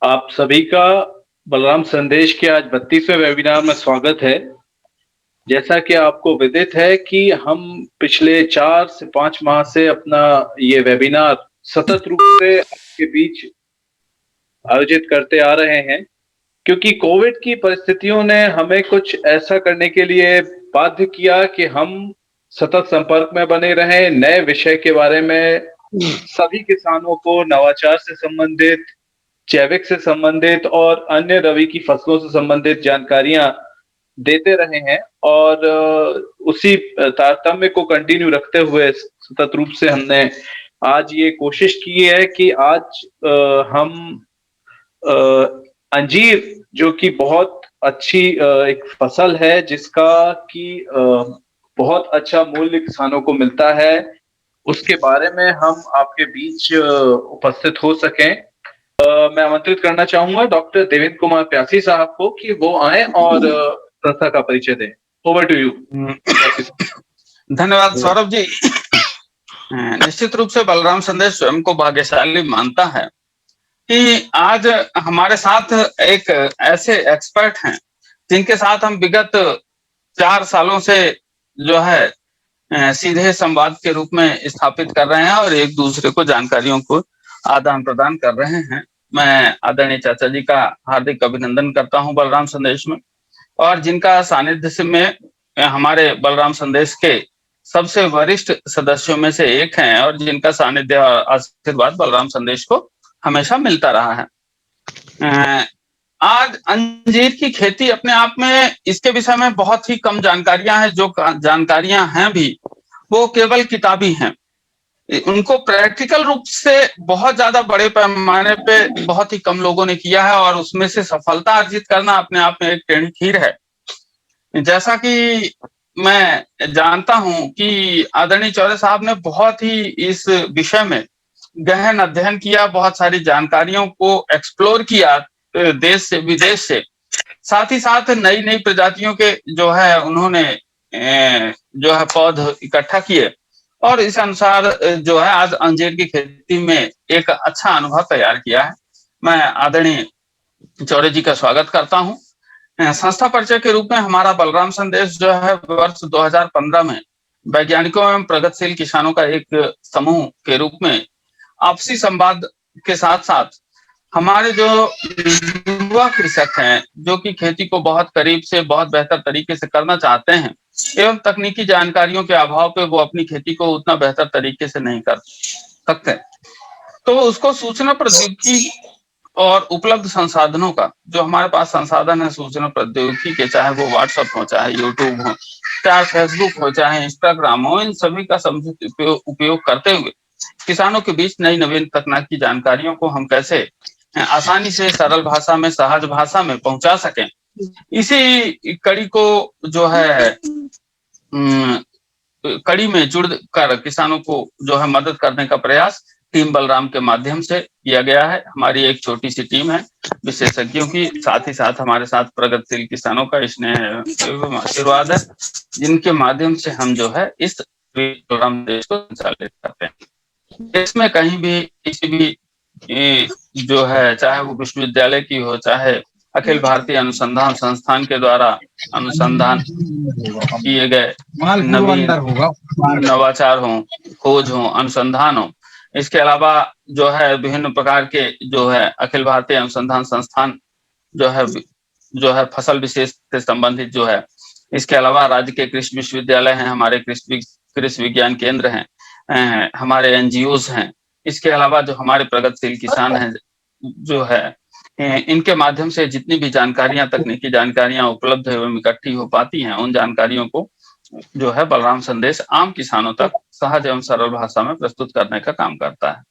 आप सभी का बलराम संदेश के आज 32वें वेबिनार में स्वागत है। जैसा कि आपको विदित है कि हम पिछले 4 से 5 माह से अपना ये वेबिनार सतत रूप से आपके बीच आयोजित करते आ रहे हैं, क्योंकि कोविड की परिस्थितियों ने हमें कुछ ऐसा करने के लिए बाध्य किया कि हम सतत संपर्क में बने रहें, नए विषय के बारे में सभी किसानों को नवाचार से संबंधित, जैविक से संबंधित और अन्य रबी की फसलों से संबंधित जानकारियां देते रहे हैं। और उसी तारतम्य को कंटिन्यू रखते हुए सतत रूप से हमने आज ये कोशिश की है कि आज हम अंजीर, जो कि बहुत अच्छी एक फसल है जिसका कि बहुत अच्छा मूल्य किसानों को मिलता है, उसके बारे में हम आपके बीच उपस्थित हो सकें। मैं आमंत्रित करना चाहूंगा डॉक्टर देवेंद्र कुमार प्यासी साहब को कि वो आए और संस्था का परिचय दें। Over to you. धन्यवाद सौरभ जी। निश्चित रूप से बलराम संदेश स्वयं को भाग्यशाली मानता है कि आज हमारे साथ एक ऐसे एक्सपर्ट हैं जिनके साथ हम विगत 4 सालों से जो है सीधे संवाद के रूप में स्थापित कर रहे हैं और एक दूसरे को जानकारियों को आदान प्रदान कर रहे हैं। मैं आदरणीय चाचा जी का हार्दिक अभिनंदन करता हूं बलराम संदेश में, और जिनका सानिध्य से में हमारे बलराम संदेश के सबसे वरिष्ठ सदस्यों में से एक हैं और जिनका सानिध्य और आशीर्वाद बलराम संदेश को हमेशा मिलता रहा है। आज अंजीर की खेती अपने आप में, इसके विषय में बहुत ही कम जानकारियां हैं। जो जानकारियां हैं भी वो केवल किताबी हैं। उनको प्रैक्टिकल रूप से बहुत ज्यादा बड़े पैमाने पे बहुत ही कम लोगों ने किया है और उसमें से सफलता अर्जित करना अपने आप में एक टेढ़ी खीर है। जैसा कि मैं जानता हूं कि आदरणीय चौधरी साहब ने बहुत ही इस विषय में गहन अध्ययन किया, बहुत सारी जानकारियों को एक्सप्लोर किया देश से विदेश से, साथ ही साथ नई नई प्रजातियों के जो है उन्होंने जो है पौध इकट्ठा किए और इस अनुसार जो है आज अंजीर की खेती में एक अच्छा अनुभव तैयार किया है। मैं आदरणीय चौधरी जी का स्वागत करता हूं। संस्था परिचय के रूप में हमारा बलराम संदेश जो है वर्ष 2015 में वैज्ञानिकों एवं प्रगतिशील किसानों का एक समूह के रूप में आपसी संवाद के साथ साथ हमारे जो युवा कृषक हैं जो कि खेती को बहुत करीब से बहुत बेहतर तरीके से करना चाहते हैं एवं तकनीकी जानकारियों के अभाव पे वो अपनी खेती को उतना बेहतर तरीके से नहीं कर सकते, तो उसको सूचना प्रौद्योगिकी और उपलब्ध संसाधनों का, जो हमारे पास संसाधन है सूचना प्रौद्योगिकी के, चाहे वो व्हाट्सएप हो, चाहे यूट्यूब हो, चाहे फेसबुक हो, चाहे इंस्टाग्राम हो, इन सभी का समुचित उपयोग करते हुए किसानों के बीच नई नवीन तकनीकी जानकारियों को हम कैसे आसानी से सरल भाषा में, सहज भाषा में पहुंचा सकें, इसी कड़ी को जो है कड़ी में जुड़ कर किसानों को जो है मदद करने का प्रयास टीम बलराम के माध्यम से किया गया है। हमारी एक छोटी सी टीम है विशेषज्ञों की, साथ ही साथ हमारे साथ प्रगतिशील किसानों का स्नेह एवं आशीर्वाद है, जिनके माध्यम से हम जो है इस प्रोग्राम देश को संचालित करते हैं। देश में कहीं भी किसी भी जो है, चाहे वो विश्वविद्यालय की हो, चाहे अखिल भारतीय अनुसंधान संस्थान के द्वारा अनुसंधान किए गए नवीन नवाचार हो, खोज हो, अनुसंधान हो, इसके अलावा जो है विभिन्न प्रकार के जो है अखिल भारतीय अनुसंधान संस्थान जो है फसल विशेष से संबंधित जो है, इसके अलावा राज्य के कृषि विश्वविद्यालय हैं, हमारे कृषि विज्ञान केंद्र हैं, हमारे एनजीओज हैं, इसके अलावा जो हमारे प्रगतिशील किसान हैं जो है, इनके माध्यम से जितनी भी जानकारियां, तकनीकी जानकारियां उपलब्ध एवं इकट्ठी हो पाती हैं, उन जानकारियों को जो है बलराम संदेश आम किसानों तक सहज एवं सरल भाषा में प्रस्तुत करने का काम करता है।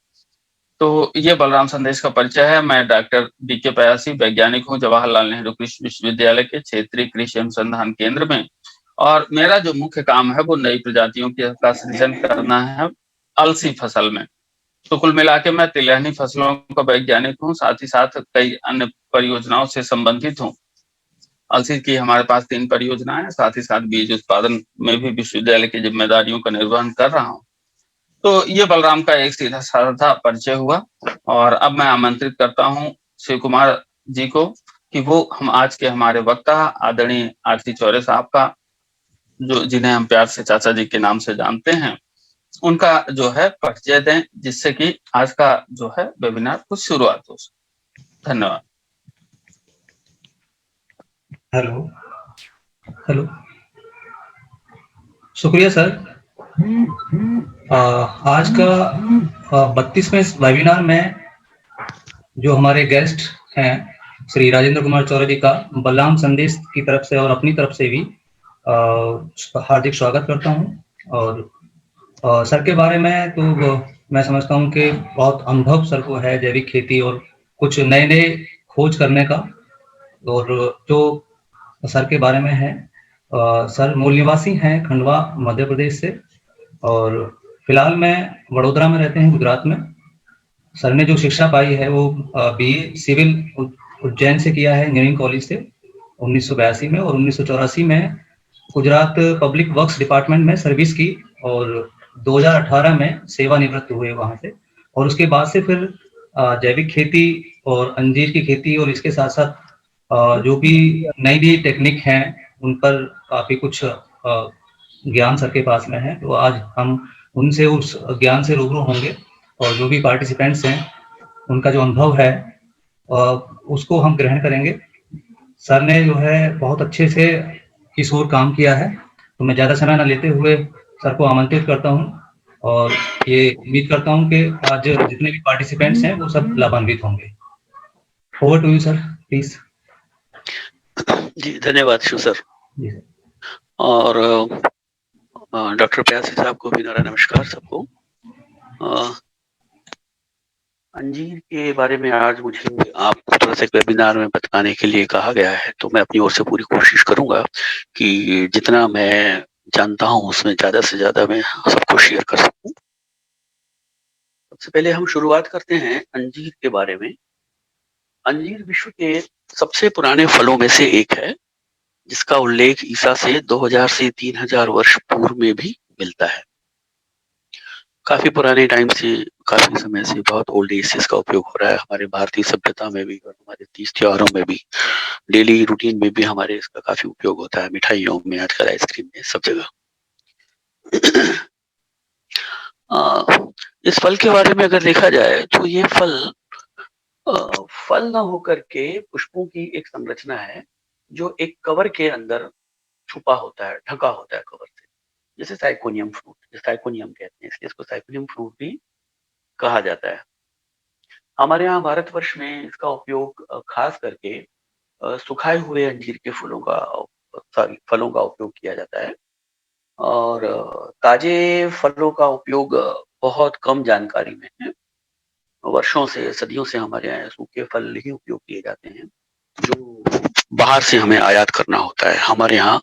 तो ये बलराम संदेश का परिचय है। मैं डॉक्टर डीके प्यासी वैज्ञानिक हूँ जवाहरलाल नेहरू कृषि विश्वविद्यालय के क्षेत्रीय कृषि अनुसंधान केंद्र में, और मेरा जो मुख्य काम है वो नई प्रजातियों का सृजन करना है अलसी फसल में। तो कुल मिला के मैं तिलहनी फसलों का वैज्ञानिक हूँ, साथ ही साथ कई अन्य परियोजनाओं से संबंधित हूँ। अलसी की हमारे पास 3 परियोजनाएं हैं, साथ ही साथ बीज उत्पादन में भी विश्वविद्यालय की जिम्मेदारियों का निर्वहन कर रहा हूँ। तो ये बलराम का एक सीधा साधा परिचय हुआ, और अब मैं आमंत्रित करता हूँ शिव कुमार जी को कि वो हम आज के हमारे वक्ता आदरणीय आरती चौरे साहब का, जो जिन्हें हम प्यार से चाचा जी के नाम से जानते हैं, उनका जो है परिचय दें, जिससे कि आज का जो है वेबिनार कुछ शुरुआत हो सके। धन्यवाद। हेलो हेलो, शुक्रिया सर। आज का 32वें वेबिनार में जो हमारे गेस्ट हैं श्री राजेंद्र कुमार चौरे जी का बलराम संदेश की तरफ से और अपनी तरफ से भी हार्दिक स्वागत करता हूं। और सर के बारे में तो मैं समझता हूं कि बहुत अनुभव सर को है जैविक खेती और कुछ नए नए खोज करने का। और जो सर के बारे में है, सर मूल निवासी हैं खंडवा मध्य प्रदेश से, और फिलहाल में वडोदरा में रहते हैं गुजरात में। सर ने जो शिक्षा पाई है वो बीए सिविल उज्जैन से किया है, इंजीनियरिंग कॉलेज से 1982 में, और 1984 में गुजरात पब्लिक वर्क्स डिपार्टमेंट में सर्विस की और 2018 में सेवानिवृत्त हुए वहां से। और उसके बाद से फिर जैविक खेती और अंजीर की खेती और इसके साथ साथ जो भी नई नई टेक्निक हैं उन पर काफी कुछ ज्ञान सर के पास में है। तो आज हम उनसे उस ज्ञान से रूबरू होंगे और जो भी पार्टिसिपेंट्स हैं उनका जो अनुभव है उसको हम ग्रहण करेंगे। सर ने जो है बहुत अच्छे से इस ओर काम किया है, तो मैं ज़्यादा समय न लेते हुए सर को आमंत्रित करता हूँ और ये उम्मीद करता हूँ कि आज जितने भी पार्टिसिपेंट्स हैं वो सब लाभान्वित होंगे। Over to you sir, please. जी धन्यवाद शिव सर। जी सर। और डॉक्टर प्यासी साहब को भी मेरा नमस्कार सबको। अंजीर के बारे में आज मुझे आपको थोड़ा सा वेबिनार में बताने के लिए कहा गया है, तो मैं अपनी ओर से पूरी कोशिश करूंगा कि जितना मैं जानता हूं उसमें ज्यादा से ज्यादा मैं सबको शेयर कर सकूं। सबसे पहले हम शुरुआत करते हैं अंजीर के बारे में। अंजीर विश्व के सबसे पुराने फलों में से एक है, जिसका उल्लेख ईसा से 2000 से 3000 वर्ष पूर्व में भी मिलता है। काफी पुराने टाइम से, काफी समय से बहुत ओल्ड एज से इसका उपयोग हो रहा है हमारे भारतीय सभ्यता में भी, और हमारे तीज त्योहारों में भी, डेली रूटीन में भी हमारे इसका काफी उपयोग होता है, मिठाइयों में, आजकल आइसक्रीम में, सब जगह। इस फल के बारे में अगर देखा जाए तो ये फल फल न होकर के पुष्पों की एक संरचना है जो एक कवर के अंदर छुपा होता है, ढका होता है कवर से, जैसे साइकोनियम फ्रूट, साइकोनियम कहते हैं, इसलिए इसको साइकोनियम फ्रूट भी कहा जाता है। हमारे यहाँ भारतवर्ष में इसका उपयोग खास करके सुखाए हुए अंजीर के फलों का उपयोग किया जाता है, और ताजे फलों का उपयोग बहुत कम जानकारी में है। वर्षों से, सदियों से हमारे यहाँ सूखे फल ही उपयोग किए जाते हैं जो बाहर से हमें आयात करना होता है। हमारे यहाँ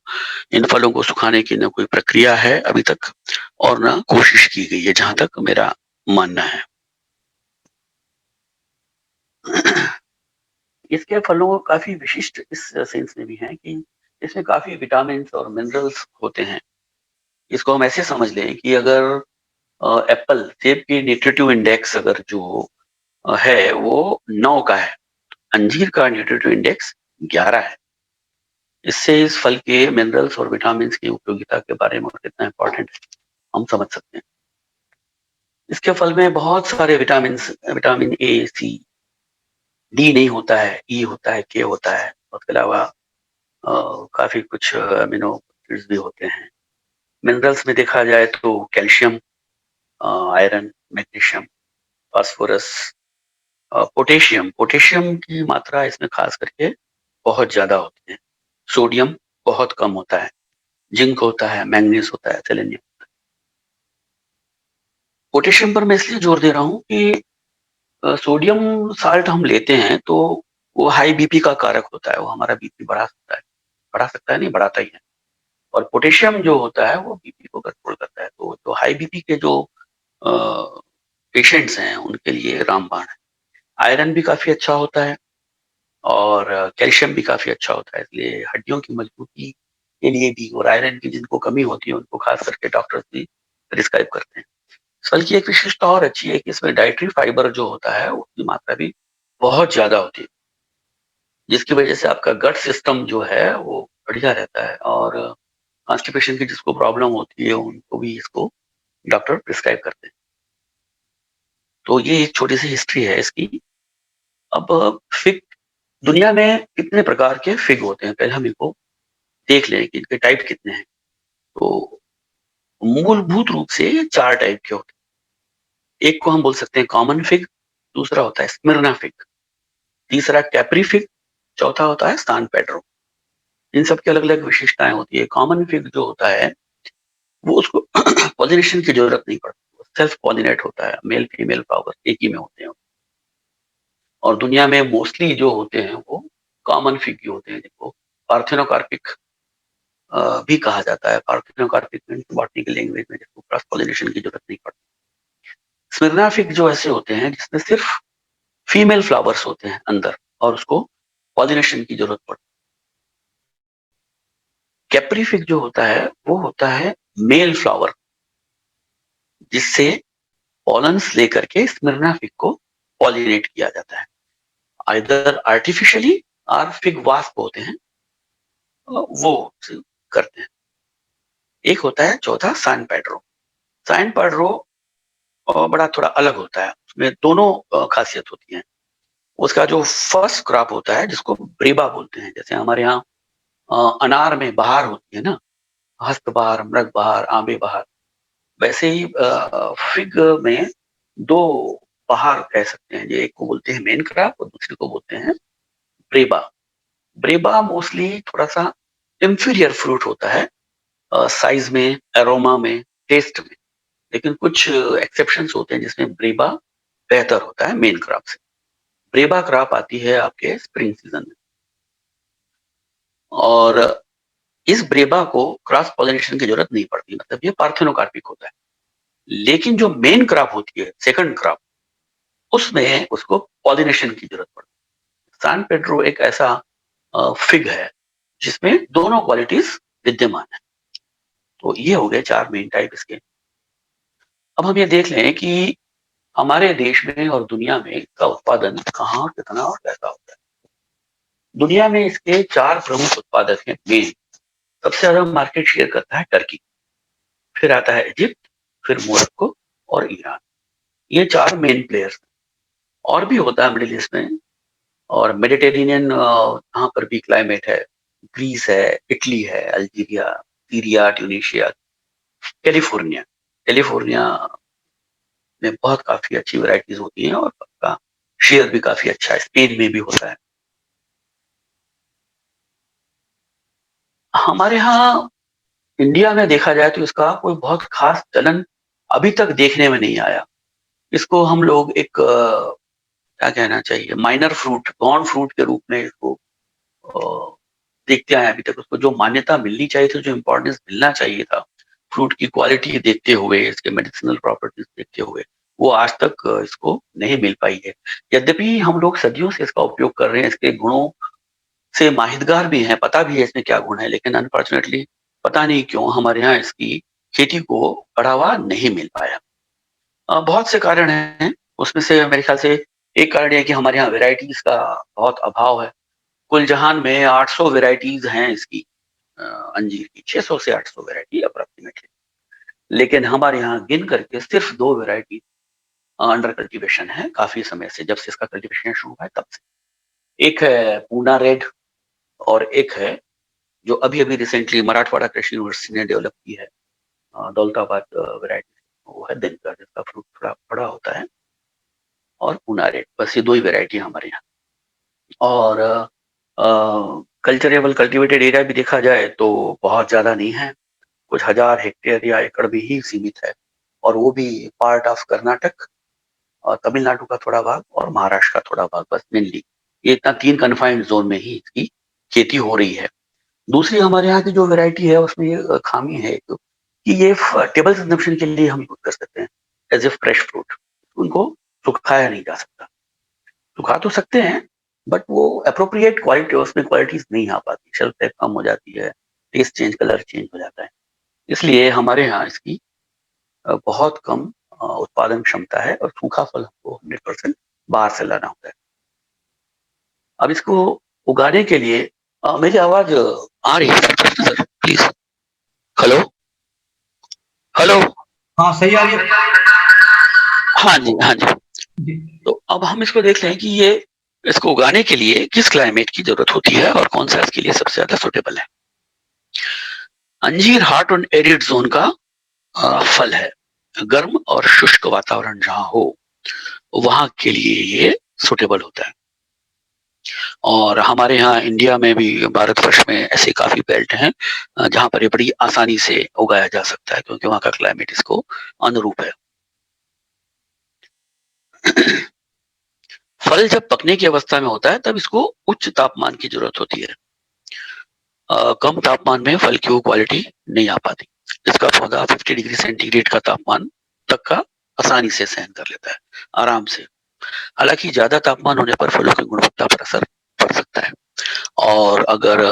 इन फलों को सुखाने की न कोई प्रक्रिया है अभी तक, और न कोशिश की गई है, जहां तक मेरा मानना है। इसके फलों काफी विशिष्ट इस सेंस में भी हैं कि इसमें काफी विटामिन और मिनरल्स होते हैं। इसको हम ऐसे समझ लें कि अगर एप्पल, सेब की न्यूट्रिटिव इंडेक्स अगर जो है वो 9 का है, अंजीर का न्यूट्रिटिव इंडेक्स 11 है। इससे इस फल के मिनरल्स और विटामिन की उपयोगिता के बारे में कितना इंपॉर्टेंट है हम समझ सकते हैं। इसके फल में बहुत सारे विटामिन ए, सी, डी नहीं होता है, ई होता है, के होता है, उसके अलावा काफी कुछ अमीनो एसिड्स भी होते हैं। मिनरल्स में देखा जाए तो calcium, iron, magnesium, phosphorus, potassium की मात्रा इसमें खास करके बहुत ज्यादा होती है। सोडियम बहुत कम होता है, जिंक होता है, मैंगनीज होता है, सेलेनियम। पोटेशियम पर मैं इसलिए जोर दे रहा हूँ कि सोडियम साल्ट हम लेते हैं तो वो हाई बीपी का कारक होता है, वो हमारा बीपी बढ़ा सकता है, नहीं बढ़ाता ही है। और पोटेशियम जो होता है वो बीपी को कंट्रोल करता है। तो जो हाई बीपी के जो पेशेंट्स हैं उनके लिए रामबाण है। आयरन भी काफी अच्छा होता है और कैल्शियम भी काफी अच्छा होता है, इसलिए हड्डियों की मजबूती के लिए भी, और आयरन की जिनको कमी होती है उनको खास करके डॉक्टर्स भी प्रिस्क्राइब करते हैं। इस फल की एक विशिष्टता और अच्छी है कि इसमें डाइटरी फाइबर जो होता है उसकी मात्रा भी बहुत ज्यादा होती है। जिसकी वजह से आपका गट सिस्टम जो है वो बढ़िया रहता है, और कॉन्स्टिपेशन की जिसको प्रॉब्लम होती है उनको भी इसको डॉक्टर प्रिस्क्राइब करते हैं। तो ये एक छोटी सी हिस्ट्री है इसकी। अब फिग, दुनिया में कितने प्रकार के फिग होते हैं, पहले हम इनको देख लें कि इनके टाइप कितने हैं। तो मूलभूत रूप से ये 4 टाइप के होते हैं। एक को हम बोल सकते हैं कॉमन फिग, दूसरा होता है स्मिर्ना फिग, तीसरा कैप्री फिग, चौथा होता है सान पेड्रो। इन सब की अलग अलग विशेषताएं होती है। कॉमन फिग जो होता है वो उसको पॉलिनेशन की जरूरत नहीं पड़ती, सेल्फ पॉलिनेट होता है, मेल फीमेल फ्लावर एक ही में होते हैं। और दुनिया में मोस्टली जो होते हैं वो कॉमन फिग ही होते हैं, जिनको पार्थेनोकार्पिक भी कहा जाता है। पार्थेनोकार्पिक बॉटनिकल लैंग्वेज में, जिसको क्रॉस पॉलिनेशन की जरूरत नहीं पड़ती। स्मिर्ना फिग जो ऐसे होते हैं जिसमें सिर्फ फीमेल फ्लावर्स होते हैं अंदर और उसको पॉलिनेशन की जरूरत पड़ती है। कैप्री फिग जो होता है वो होता है मेल फ्लावर, जिससे पॉलन्स लेकर के स्मिर्ना फिग को पॉलिनेट किया जाता है, आइदर आर्टिफिशियली और फिग वास्प होते हैं वो करते हैं। एक होता है चौथा सैन पेड्रो। सैन पेड्रो बड़ा थोड़ा अलग होता है, उसमें दोनों खासियत होती है। उसका जो फर्स्ट क्रॉप होता है जिसको ब्रेबा बोलते हैं, जैसे हमारे यहाँ अनार में बहार होती है ना, हस्त बहार, मृग बहार, आंबे बहार, वैसे ही फिग में 2 बहार कह सकते हैं। एक को बोलते हैं मेन क्रॉप और दूसरे को बोलते हैं ब्रेबा। ब्रेबा मोस्टली थोड़ा सा इंफीरियर फ्रूट होता है साइज में, एरोमा में, टेस्ट में, लेकिन कुछ एक्सेप्शंस होते हैं जिसमें ब्रेबा बेहतर होता है मेन क्रॉप से। ब्रेबा क्रॉप आती है आपके स्प्रिंग सीजन में, और इस ब्रेबा को क्रॉस पॉलिनेशन की जरूरत नहीं पड़ती, मतलब ये पार्थेनोकार्पिक होता है। लेकिन जो मेन क्रॉप होती है, सेकंड क्रॉप, उसमें उसको पॉलिनेशन की जरूरत पड़ती है। सैन पेड्रो एक ऐसा फिग है जिसमें दोनों क्वालिटीज विद्यमान है। तो ये हो गए 4 मेन टाइप इसके। अब हम ये देख लें कि हमारे देश में और दुनिया में इसका उत्पादन कहाँ, कितना और कैसा होता है। दुनिया में इसके 4 प्रमुख उत्पादक हैं मेन। सबसे ज्यादा मार्केट शेयर करता है टर्की, फिर आता है इजिप्ट, फिर मोरक्को और ईरान। ये 4 मेन प्लेयर्स। और भी होता है मिडिल ईस्ट में, और मेडिटेरेनियन यहाँ पर भी क्लाइमेट है, ग्रीस है, इटली है, Algeria, Syria, Tunisia, California. California में बहुत काफी अच्छी वैरायटीज होती हैं और का शेयर भी काफी अच्छा है। स्पेन में भी होता है। हमारे यहाँ इंडिया में देखा जाए तो इसका कोई बहुत खास चलन अभी तक देखने में नहीं आया। इसको हम लोग एक क्या कहना चाहिए, माइनर फ्रूट, गौण फ्रूट के रूप में इसको अ, देखते आए अभी तक। उसको जो मान्यता मिलनी चाहिए थी, जो इम्पोर्टेंस मिलना चाहिए था, फ्रूट की क्वालिटी देखते हुए, इसके मेडिसिनल प्रॉपर्टीज देखते हुए, वो आज तक इसको नहीं मिल पाई है। यद्यपि हम लोग सदियों से इसका उपयोग कर रहे हैं, इसके गुणों से माहितगार भी हैं, पता भी है इसमें क्या गुण है, लेकिन अनफॉर्चुनेटली पता नहीं क्यों हमारे यहाँ इसकी खेती को बढ़ावा नहीं मिल पाया। बहुत से कारण हैं, उसमें से मेरे ख्याल से एक कारण ये है कि हमारे यहाँ वेराइटीज का बहुत अभाव है। कुल जहान में 800 वेराइटीज हैं इसकी, अंजीर की 600 से 800 वेराइटी अप्रोक्सीमेटली, लेकिन हमारे यहाँ गिन करके सिर्फ 2 वेराइटी अंडर कल्टीवेशन है काफी समय से, जब से इसका कल्टीवेशन शुरू हुआ है तब से। एक है पूना रेड और एक है जो अभी अभी रिसेंटली मराठवाड़ा कृषि यूनिवर्सिटी ने डेवलप की है, दौलताबाद वेराइटी, वो है दिनकर, जिसका फ्रूट थोड़ा बड़ा होता है, और पूना रेड। बस ये 2 ही वेराइटी हमारे यहाँ। और कल्चरेबल कल्टीवेटेड एरिया भी देखा जाए तो बहुत ज्यादा नहीं है, कुछ हजार हेक्टेयर या एकड़ भी ही सीमित है, और वो भी पार्ट ऑफ कर्नाटक और तमिलनाडु का थोड़ा भाग और महाराष्ट्र का थोड़ा भाग, बस मेनली ये इतना 3 कन्फाइंड जोन में ही इसकी खेती हो रही है। दूसरी हमारे यहाँ की जो वैरायटी है उसमें ये खामी है कि ये टेबल कंजम्पशन के लिए हम यूज कर सकते हैं एज ए फ्रेश फ्रूट। उनको सुखाया नहीं जा सकता, सुखा तो सकते हैं बट वो अप्रोप्रिएट क्वालिटी, उसमें क्वालिटीज नहीं आ पाती, शेल्फ लाइफ कम हो जाती है, टेस्ट चेंज, कलर चेंज हो जाता है। इसलिए हमारे यहाँ इसकी बहुत कम उत्पादन क्षमता है, और सूखा फल हमको 100% बाहर से लाना होता है। अब इसको उगाने के लिए मेरी आवाज आ रही है सर प्लीज? Hello hello. हाँ सही आ रही है। हाँ जी हाँ जी। जी। तो अब हम इसको देख लें कि ये इसको उगाने के लिए किस क्लाइमेट की जरूरत होती है और कौन सा इसके लिए सबसे ज्यादा सुटेबल है। अंजीर हॉट और एरिड जोन का फल है। गर्म और शुष्क वातावरण जहां हो वहां के लिए ये सुटेबल होता है। और हमारे यहाँ इंडिया में भी, भारतवर्ष में ऐसे काफी बेल्ट हैं जहां पर ये बड़ी आसानी से उगाया जा सकता है, क्योंकि वहां का क्लाइमेट इसको अनुरूप है। फल जब पकने की अवस्था में होता है तब इसको उच्च तापमान की जरूरत होती है। कम तापमान में फल की वो क्वालिटी नहीं आ पाती। इसका पौधा 50 डिग्री सेंटीग्रेड का तापमान तक का आसानी से सहन कर लेता है, आराम से। हालांकि ज्यादा तापमान होने पर फलों की गुणवत्ता पर असर पड़ सकता है। और अगर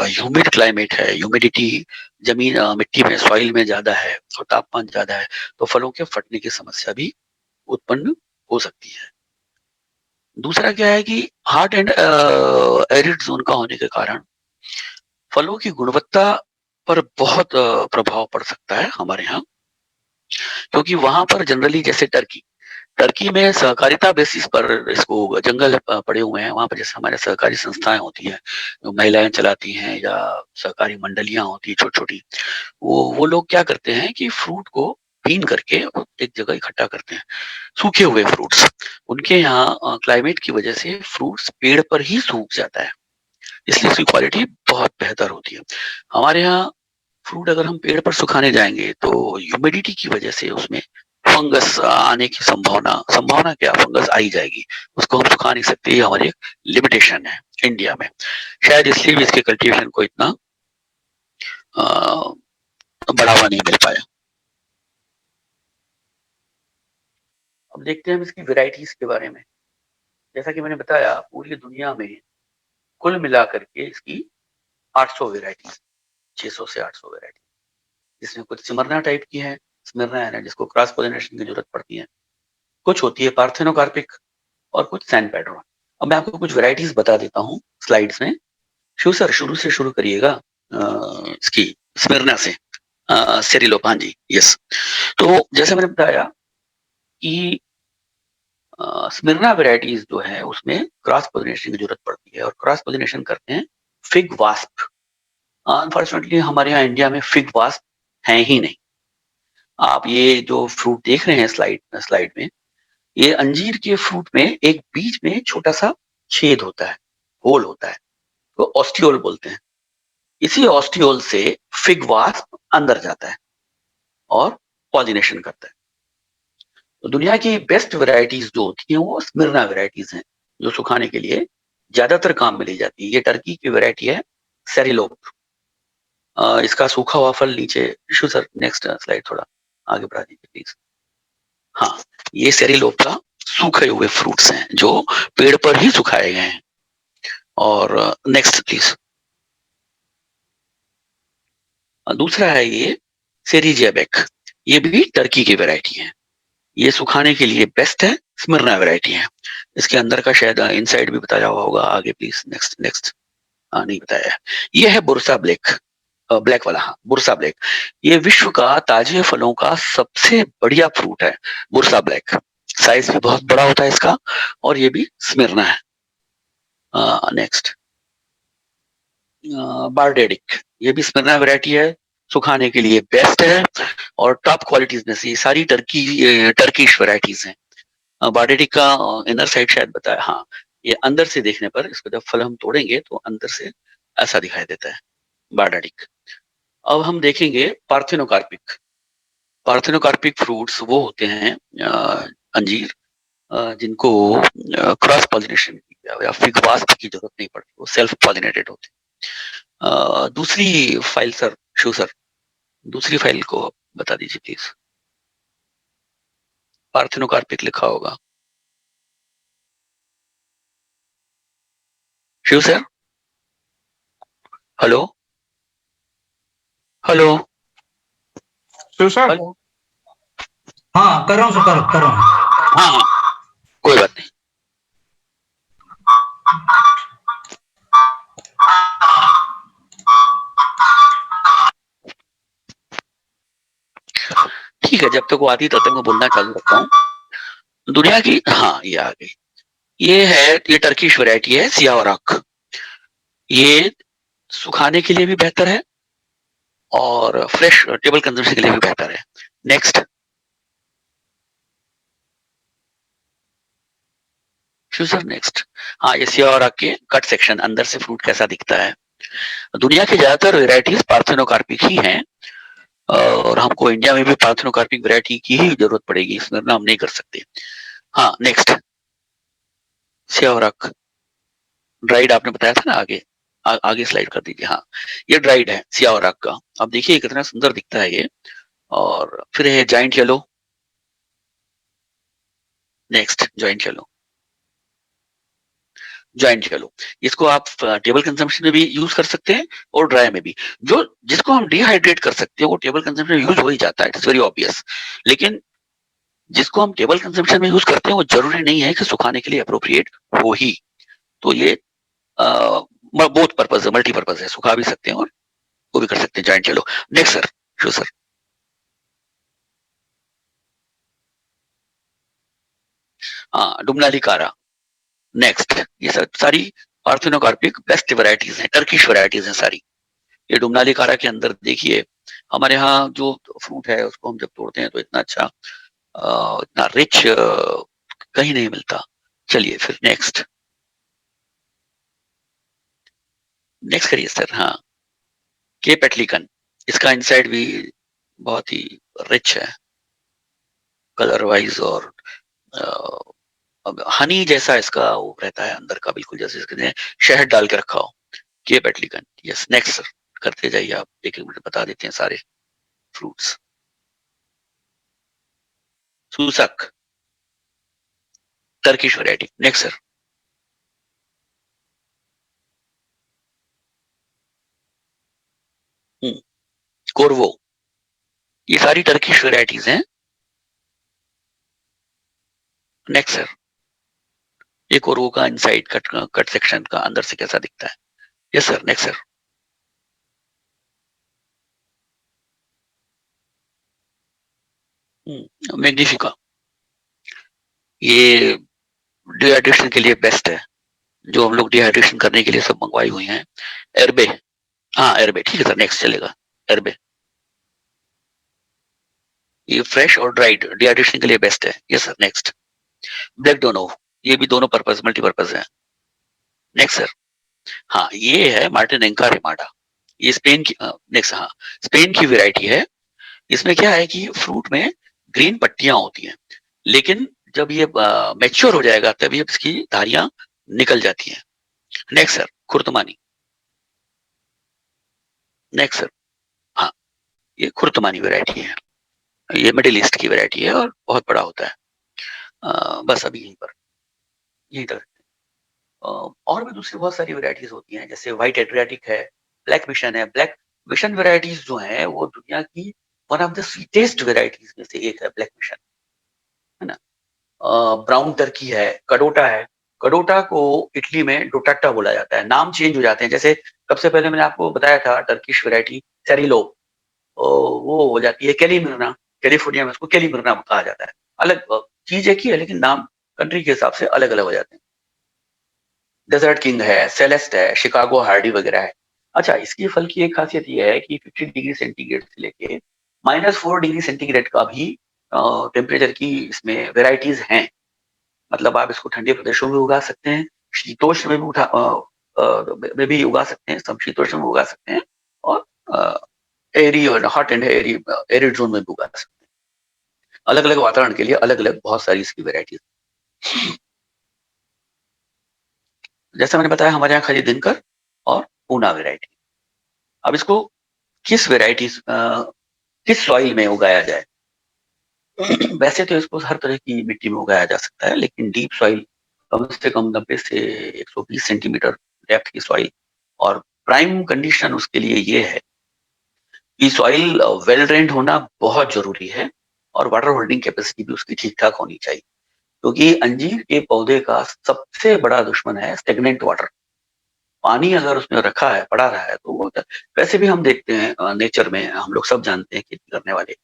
ह्यूमिड क्लाइमेट है, ह्यूमिडिटी जमीन मिट्टी में, सॉइल में ज्यादा है और तापमान ज्यादा है, तो फलों के फटने की समस्या भी उत्पन्न हो सकती है। दूसरा क्या है कि हॉट एंड एरिड जोन का होने के कारण फलों की गुणवत्ता पर बहुत प्रभाव पड़ सकता है हमारे यहाँ, क्योंकि वहां पर जनरली जैसे टर्की टर्की में सहकारिता बेसिस पर इसको जंगल पड़े हुए हैं। वहां पर जैसे हमारे सहकारी संस्थाएं होती है, जो महिलाएं चलाती हैं, या सहकारी मंडलियां होती है छोटी छोटी, वो लोग क्या करते हैं कि फ्रूट को बीन करके एक जगह इकट्ठा करते हैं, सूखे हुए फ्रूट्स। उनके यहाँ क्लाइमेट की वजह से फ्रूट्स पेड़ पर ही सूख जाता है, इसलिए उसकी क्वालिटी बहुत बेहतर होती है। हमारे यहाँ फ्रूट अगर हम पेड़ पर सुखाने जाएंगे तो ह्यूमिडिटी की वजह से उसमें फंगस आने की संभावना क्या, फंगस आई जाएगी, उसको हम सुखा नहीं सकते। ये हमारी लिमिटेशन है इंडिया में, शायद इसलिए भी इसके कल्टीवेशन को इतना बढ़ावा नहीं मिल पाया। अब देखते हैं हम इसकी वेराइटीज के बारे में। जैसा कि मैंने बताया, पूरी दुनिया में कुल मिलाकर के इसकी 800 वेराइटीज, 600 से 800 वेराइटी, जिसमें कुछ सिमरना टाइप की है, स्मिर्ना है जिसको क्रॉस पोलिनेशन की जरूरत पड़ती है, कुछ होती है पार्थेनोकार्पिक, और कुछ सैन पेड्रो। अब मैं आपको कुछ वेराइटीज बता देता हूँ स्लाइड्स में। शिव सर शुरू से शुरू करिएगा इसकी स्मिर्ना से। सेरिलोप, हाँ जी, यस। तो जैसे मैंने बताया कि स्मिर्ना वेराइटीज जो है उसमें क्रॉस पोलिनेशन की जरूरत पड़ती है, और क्रॉस पोलिनेशन करते हैं फिग वास्प। अनफॉर्चुनेटली हमारे यहाँ इंडिया में फिग वास्प है ही नहीं। आप ये जो फ्रूट देख रहे हैं स्लाइड में, ये अंजीर के फ्रूट में एक बीच में छोटा सा छेद होता है, होल होता है, तो ऑस्टियोल बोलते हैं। इसी ऑस्टियोल से फिग वास्प अंदर जाता है और पॉलिनेशन करता है। तो दुनिया की बेस्ट वेराइटीज जो होती हैं वो स्मिर्ना वेराइटीज हैं, जो सुखाने के लिए ज्यादातर काम में ली जाती है। ये टर्की की वेराइटी है सेरिलोप। इसका सूखा हुआ फल नीचे, इशू सर नेक्स्ट स्लाइड थोड़ा आगे बढ़ा दीजिए प्लीज। हाँ, ये सेरिलोप का सूखे हुए फ्रूट्स हैं जो पेड़ पर ही सुखाए गए हैं। और नेक्स्ट प्लीज। दूसरा है ये सेरिजेबेक, ये भी टर्की की वैरायटी है। ये सुखाने के लिए बेस्ट है, स्मिर्ना वैरायटी है। इसके अंदर का शायद इनसाइड भी बताया हुआ होगा, आगे प्लीज नेक्स्ट नेक्स्ट। नहीं बताया है। ये है बुरसा ब्लैक, ब्लैक वाला, हाँ बुरसा ब्लैक। ये विश्व का ताजे फलों का सबसे बढ़िया फ्रूट है, बुरसा ब्लैक। साइज भी बहुत बड़ा होता है इसका, और ये भी स्मिर्ना है। नेक्स्ट, बारडेडिक, ये भी स्मिर्ना वैरायटी है, सुखाने के लिए बेस्ट है, और टॉप क्वालिटीज में से ये सारी टर्किश वैरायटीज हैं। बारडेडिक का इनर साइड शायद बताया, हाँ, ये अंदर से देखने पर, इसको जब फल हम तोड़ेंगे तो अंदर से ऐसा दिखाई देता है बारडेडिक। अब हम देखेंगे पार्थेनोकार्पिक। पार्थेनोकार्पिक फ्रूट्स वो होते हैं अंजीर जिनको क्रॉस पॉलिनेशन या फिग वास्प की जरूरत नहीं पड़ती, वो सेल्फ पॉलिनेटेड होते हैं। दूसरी फाइल सर, शू सर, दूसरी फाइल को बता दीजिए प्लीज। पार्थेनोकार्पिक लिखा होगा, Shiv sir. Hello hello Shiv sir, hello. हाँ कर रहा हूँ सर, कर रहा हूँ। हाँ, कोई बात नहीं। ठीक है, जब तक वो आती तब तक मैं बोलना चालू रखता हूँ। दुनिया की, हाँ ये आ गई, ये है, ये टर्किश वैरायटी है सियावराक। ये सुखाने के लिए भी बेहतर है और फ्रेश टेबल कंजम्पशन के लिए भी बेहतर है। नेक्स्ट, सर नेक्स्ट, हाँ ये सियावराक के कट सेक्शन, अंदर से फ्रूट कैसा दिखता है। दुनिया की ज्यादातर वेराइटीज पार्थेनोकार्पिक ही हैं और हमको इंडिया में भी पार्थेनोकार्पिक वैरायटी की ही जरूरत पड़ेगी, इसमें हम नहीं कर सकते। हाँ नेक्स्ट, सियावराक ड्राइड आपने बताया था ना, आगे आगे स्लाइड कर दीजिए। हाँ ये ड्राइड है सियावराक का, अब देखिए कितना सुंदर दिखता है ये। और फिर है giant yellow. Next, joint yellow, joint yellow, इसको आप टेबल कंजम्पशन में भी यूज कर सकते हैं और ड्राई में भी। जो जिसको हम डिहाइड्रेट कर सकते हैं वो टेबल कंजम्पशन में यूज हो ही जाता है, इट्स वेरी ऑब्वियस। लेकिन जिसको हम टेबल कंजम्पशन में यूज करते हैं वो जरूरी नहीं है कि सुखाने के लिए अप्रोप्रिएट हो ही। तो ये बोथ पर्पज है, मल्टीपर्पज है, सुखा भी सकते हैं और वो भी कर सकते हैं joint yellow. Next sir, show sir, हाँ डुमनाली कारा। नेक्स्ट, ये सब सारी पार्थेनोकार्पिक बेस्ट वैरायटीज हैं, टर्किश वैरायटीज हैं सारी। ये डुमनाली कारा के अंदर देखिए, हमारे यहाँ जो फ्रूट है उसको हम जब तोड़ते हैं तो इतना अच्छा, इतना रिच कहीं नहीं मिलता। चलिए फिर नेक्स्ट, नेक्स्ट करिए सर। हाँ केप एटलिकन, इसका इनसाइड भी बहुत ही रिच है कलर वाइज, और हनी जैसा इसका वो रहता है अंदर का, बिल्कुल जैसे इसके शहद डाल के रखा हो। केप एटलिकन, यस नेक्स्ट सर, करते जाइए आप, एक एक मिनट बता देते हैं सारे फ्रूट्स। सूसक, टर्किश वैरायटी। नेक्स्ट सर, कोरवो, ये सारी टर्किश वैरायटीज हैं। नेक्स्ट सर, ये कोरवो का इनसाइड कट सेक्शन का अंदर से कैसा दिखता है। यस सर, नेक्स्ट सर, मैग्निफिका, ये डिहाइड्रेशन के लिए बेस्ट है, जो हम लोग डिहाइड्रेशन करने के लिए सब मंगवाई हुई हैं। एरबे, हाँ एरबे ठीक है सर, नेक्स्ट चलेगा। एरबे, ये फ्रेश और ड्राइड डिहाइड्रेशन के लिए बेस्ट है। Yes sir, next. Black Donno, ये भी दोनों पर्पज मल्टीपर्पज है। नेक्स्ट सर, हाँ ये है मार्टिन एंका रेमाडा, ये स्पेन की, नेक्स्ट, हाँ स्पेन की वैरायटी है। इसमें क्या है कि फ्रूट में ग्रीन पट्टियां होती हैं, लेकिन जब ये मैच्योर हो जाएगा तब ये इसकी धारियां निकल जाती हैं। नेक्स्ट सर, खुर्तमानी। नेक्स्ट सर, हाँ ये खुर्तमानी वैरायटी है, ये मिडिल ईस्ट की वैरायटी है और बहुत बड़ा होता है। बस अभी यहीं पर, यहीं तक। और भी दूसरी बहुत सारी वैरायटीज होती हैं, जैसे व्हाइट एड्रियाटिक है, ब्लैक मिशन है। ब्लैक मिशन वैरायटीज जो है वो दुनिया की one of the sweetest varieties में से एक है ब्लैक मिशन, है ना। ब्राउन टर्की है, कडोटा है। कडोटा को इटली में डोटाटा बोला जाता है, नाम चेंज हो जाते हैं। जैसे सबसे पहले मैंने आपको बताया था टर्किश वैरायटी सेरिलो, वो हो जाती है कैलीमिर्ना, कैलिफोर्निया में उसको कैलीमिर्ना कहा जाता है। अलग चीज एक ही है लेकिन नाम कंट्री के हिसाब से अलग अलग हो जाते हैं। डेजर्ट किंग है, सेलेस्ट है, शिकागो हार्डी वगैरह है। अच्छा, इसकी फल की एक खासियत ये है कि 50 डिग्री सेंटीग्रेड से लेके -4 डिग्री सेंटीग्रेड का भी टेम्परेचर की इसमें वेराइटीज हैं। मतलब आप इसको ठंडे प्रदेशों में उगा सकते हैं, शीतोष्ण में भी में भी उगा सकते हैं, समशीतोष्ण में उगा सकते हैं, और एरी और hot and airy arid zone में भी उगा सकते हैं। अलग अलग वातावरण के लिए अलग अलग बहुत सारी इसकी वेराइटीज। जैसा मैंने बताया हमारे यहाँ खाली दिनकर और पूना वेराइटी। अब इसको किस वेराइटी किस सॉइल में उगाया जाए। वैसे तो इसको हर तरह की मिट्टी में उगाया जा सकता है, लेकिन डीप सॉइल कम से कम 90 से 120 सेंटीमीटर डेप्थ की सॉइल, और प्राइम कंडीशन उसके लिए ये है कि सॉइल वेल ड्रेन्ड होना बहुत जरूरी है, और वाटर होल्डिंग कैपेसिटी भी उसकी ठीक ठाक होनी चाहिए, क्योंकि अंजीर के पौधे का सबसे बड़ा दुश्मन है स्टेगनेंट वाटर। पानी अगर उसमें रखा है, पड़ा रहा है, तो वो वैसे भी हम देखते हैं नेचर में, हम लोग सब जानते हैं खेती करने वाले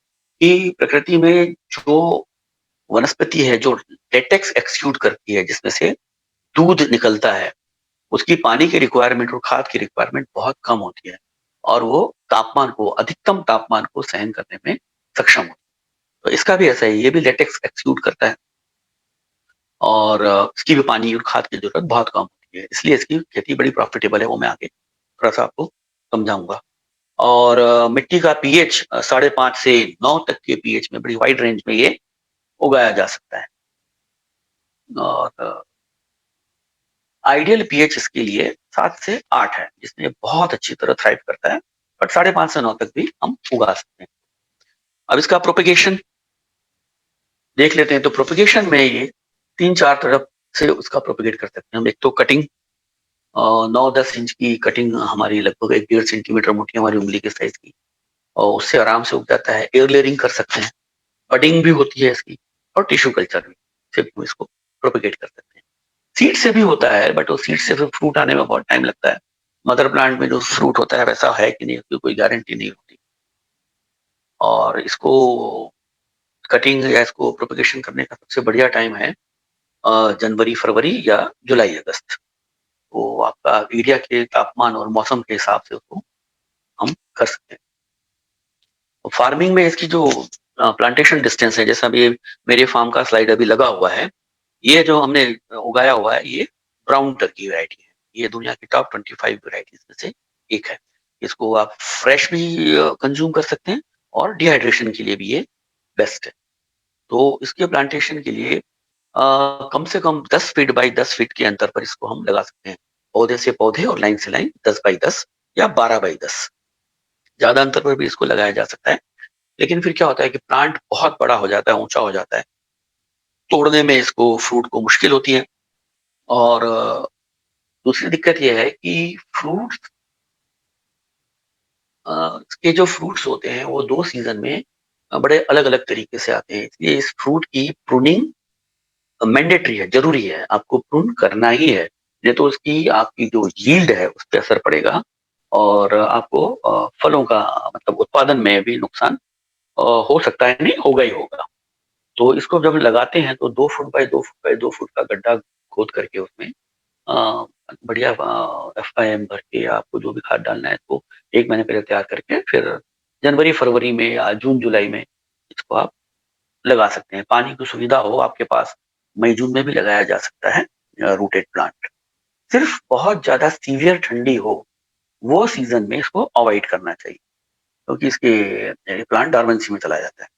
कि प्रकृति में जो वनस्पति है जो लेटेक्स एक्सक्यूट करती है, जिसमें से दूध निकलता है, उसकी पानी की रिक्वायरमेंट और खाद की रिक्वायरमेंट बहुत कम होती है और वो तापमान को, अधिकतम तापमान को सहन करने में सक्षम होती है। तो इसका भी ऐसा ही, ये भी लेटेक्स एक्सक्यूट करता है और इसकी भी पानी और खाद की जरूरत बहुत कम होती है, इसलिए इसकी खेती बड़ी प्रॉफिटेबल है। वो मैं आगे थोड़ा सा आपको समझाऊंगा। और मिट्टी का पीएच 5.5 से 9 तक के पीएच में, बड़ी वाइड रेंज में ये उगाया जा सकता है। और आइडियल पीएच इसके लिए 7 से 8 है, जिसमें बहुत अच्छी तरह थ्राइव करता है, बट 5.5 से 9 तक भी हम उगा सकते हैं। अब इसका प्रोपेगेशन देख लेते हैं। तो प्रोपेगेशन में ये 3-4 तरफ से उसका प्रोपेगेट कर सकते हैं हम। एक तो कटिंग, 9-10 इंच की कटिंग हमारी, लगभग 1-1.5 सेंटीमीटर मोटी, हमारी उंगली के साइज की, और उससे आराम से उग जाता है। एयर लेयरिंग कर सकते हैं, बडिंग भी होती है इसकी, और टिश्यू कल्चर भी से भी इसको प्रोपेगेट कर सकते हैं। सीड से भी होता है, बट वो सीड से फिर फ्रूट आने में बहुत टाइम लगता है। मदर प्लांट में जो फ्रूट होता है वैसा है कि नहीं, उसकी कोई गारंटी नहीं होती। और इसको कटिंग या इसको प्रोपेगेशन करने का सबसे बढ़िया टाइम है जनवरी फरवरी या जुलाई अगस्त। तो आपका एरिया के तापमान और मौसम के हिसाब से उसको हम कर सकते हैं। तो फार्मिंग में इसकी जो प्लांटेशन डिस्टेंस है, जैसा अभी मेरे फार्म का स्लाइड अभी लगा हुआ है, ये जो हमने उगाया हुआ है ये ब्राउन टर्की वैरायटी है। ये दुनिया की टॉप 25 वैरायटीज में से एक है। इसको आप फ्रेश भी कंज्यूम कर सकते हैं और डिहाइड्रेशन के लिए भी ये बेस्ट है। तो इसके प्लांटेशन के लिए कम से कम 10 फीट बाई 10 फीट के अंतर पर इसको हम लगा सकते हैं। पौधे से पौधे और लाइन से लाइन 10 बाई 10 या 12 बाई 10, ज्यादा अंतर पर भी इसको लगाया जा सकता है। लेकिन फिर क्या होता है कि प्लांट बहुत बड़ा हो जाता है, ऊंचा हो जाता है, तोड़ने में इसको फ्रूट को मुश्किल होती है। और दूसरी दिक्कत यह है कि फ्रूट्स के जो फ्रूट्स होते हैं वो 2 सीजन में बड़े अलग-अलग तरीके से आते हैं। इसलिए इस फ्रूट की प्रूनिंग मैंडेटरी है, जरूरी है, आपको प्रून करना ही है, नहीं तो उसकी आपकी जो यील्ड है उस पर असर पड़ेगा और आपको फलों का मतलब उत्पादन में भी नुकसान हो सकता है, नहीं होगा ही होगा। तो इसको जब लगाते हैं तो 2 foot by 2 foot by 2 foot का गड्ढा खोद करके उसमें बढ़िया FIM भर के, आपको जो भी खाद डालना है इसको 1 महीने पहले तैयार करके फिर जनवरी फरवरी में या जून जुलाई में इसको आप लगा सकते हैं। पानी की सुविधा हो आपके पास, मई जून में भी लगाया जा सकता है रूटेड प्लांट। सिर्फ बहुत ज्यादा सीवियर ठंडी हो वो सीजन में इसको अवॉइड करना चाहिए, क्योंकि इसके प्लांट डॉर्मेंसी में चला जाता है।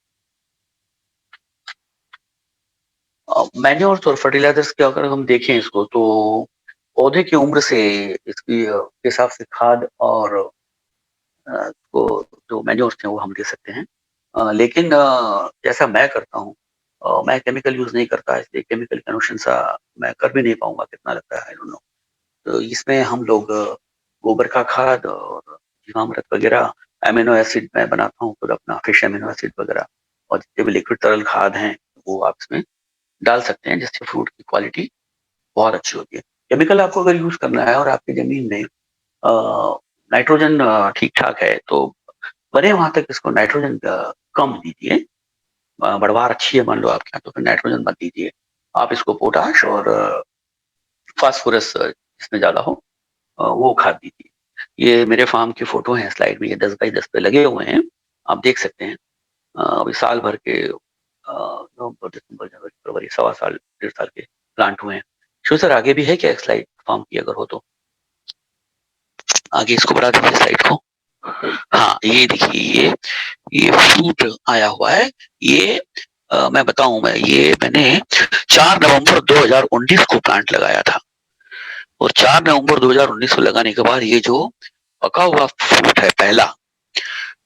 मैन्योर्स और फर्टिलाइजर्स के अगर हम देखें इसको, तो पौधे की उम्र से इसकी हिसाब से खाद और को जो मैन्योर्स हैं वो हम दे सकते हैं। लेकिन जैसा मैं करता हूँ, मैं केमिकल यूज नहीं करता, इसलिए केमिकल की अनुशंसा मैं कर भी नहीं पाऊंगा, कितना लगता है आई डोंट नो। तो इसमें हम लोग गोबर का खाद और जीवामृत वगैरह, एमिनो एसिड मैं बनाता हूँ खुद अपना, फिश एमिनो एसिड वगैरह, और जितने भी लिक्विड तरल खाद हैं वो आप इसमें डाल सकते हैं, जिससे फ्रूट की क्वालिटी बहुत अच्छी होती है। केमिकल आपको अगर यूज करना है और आपकी जमीन में नाइट्रोजन ठीक ठाक है तो बने वहां तक इसको नाइट्रोजन कम दीजिए। बढ़वार अच्छी है मान लो आपके यहाँ, तो फिर नाइट्रोजन मत दीजिए, आप इसको पोटाश और फास्फोरस जिसमें ज्यादा हो वो खाद दीजिए। ये मेरे फार्म की फोटो है स्लाइड में, ये 10 बाई 10 पे लगे हुए हैं, आप देख सकते हैं। अभी साल भर के नवंबर दिसंबर जनवरी फरवरी, 1.25 साल 1.5 साल के प्लांट हुए हैं। शो सर आगे भी है क्या एक स्लाइड फार्म की, अगर हो तो आगे इसको बढ़ा दीजिए स्लाइड को। हाँ ये देखिए, ये फ्रूट आया हुआ है। ये मैं बताऊं, मैंने 4 नवंबर 2019 को प्लांट लगाया था, और 4 नवंबर 2019 को लगाने के बाद ये जो पका हुआ फ्रूट है पहला,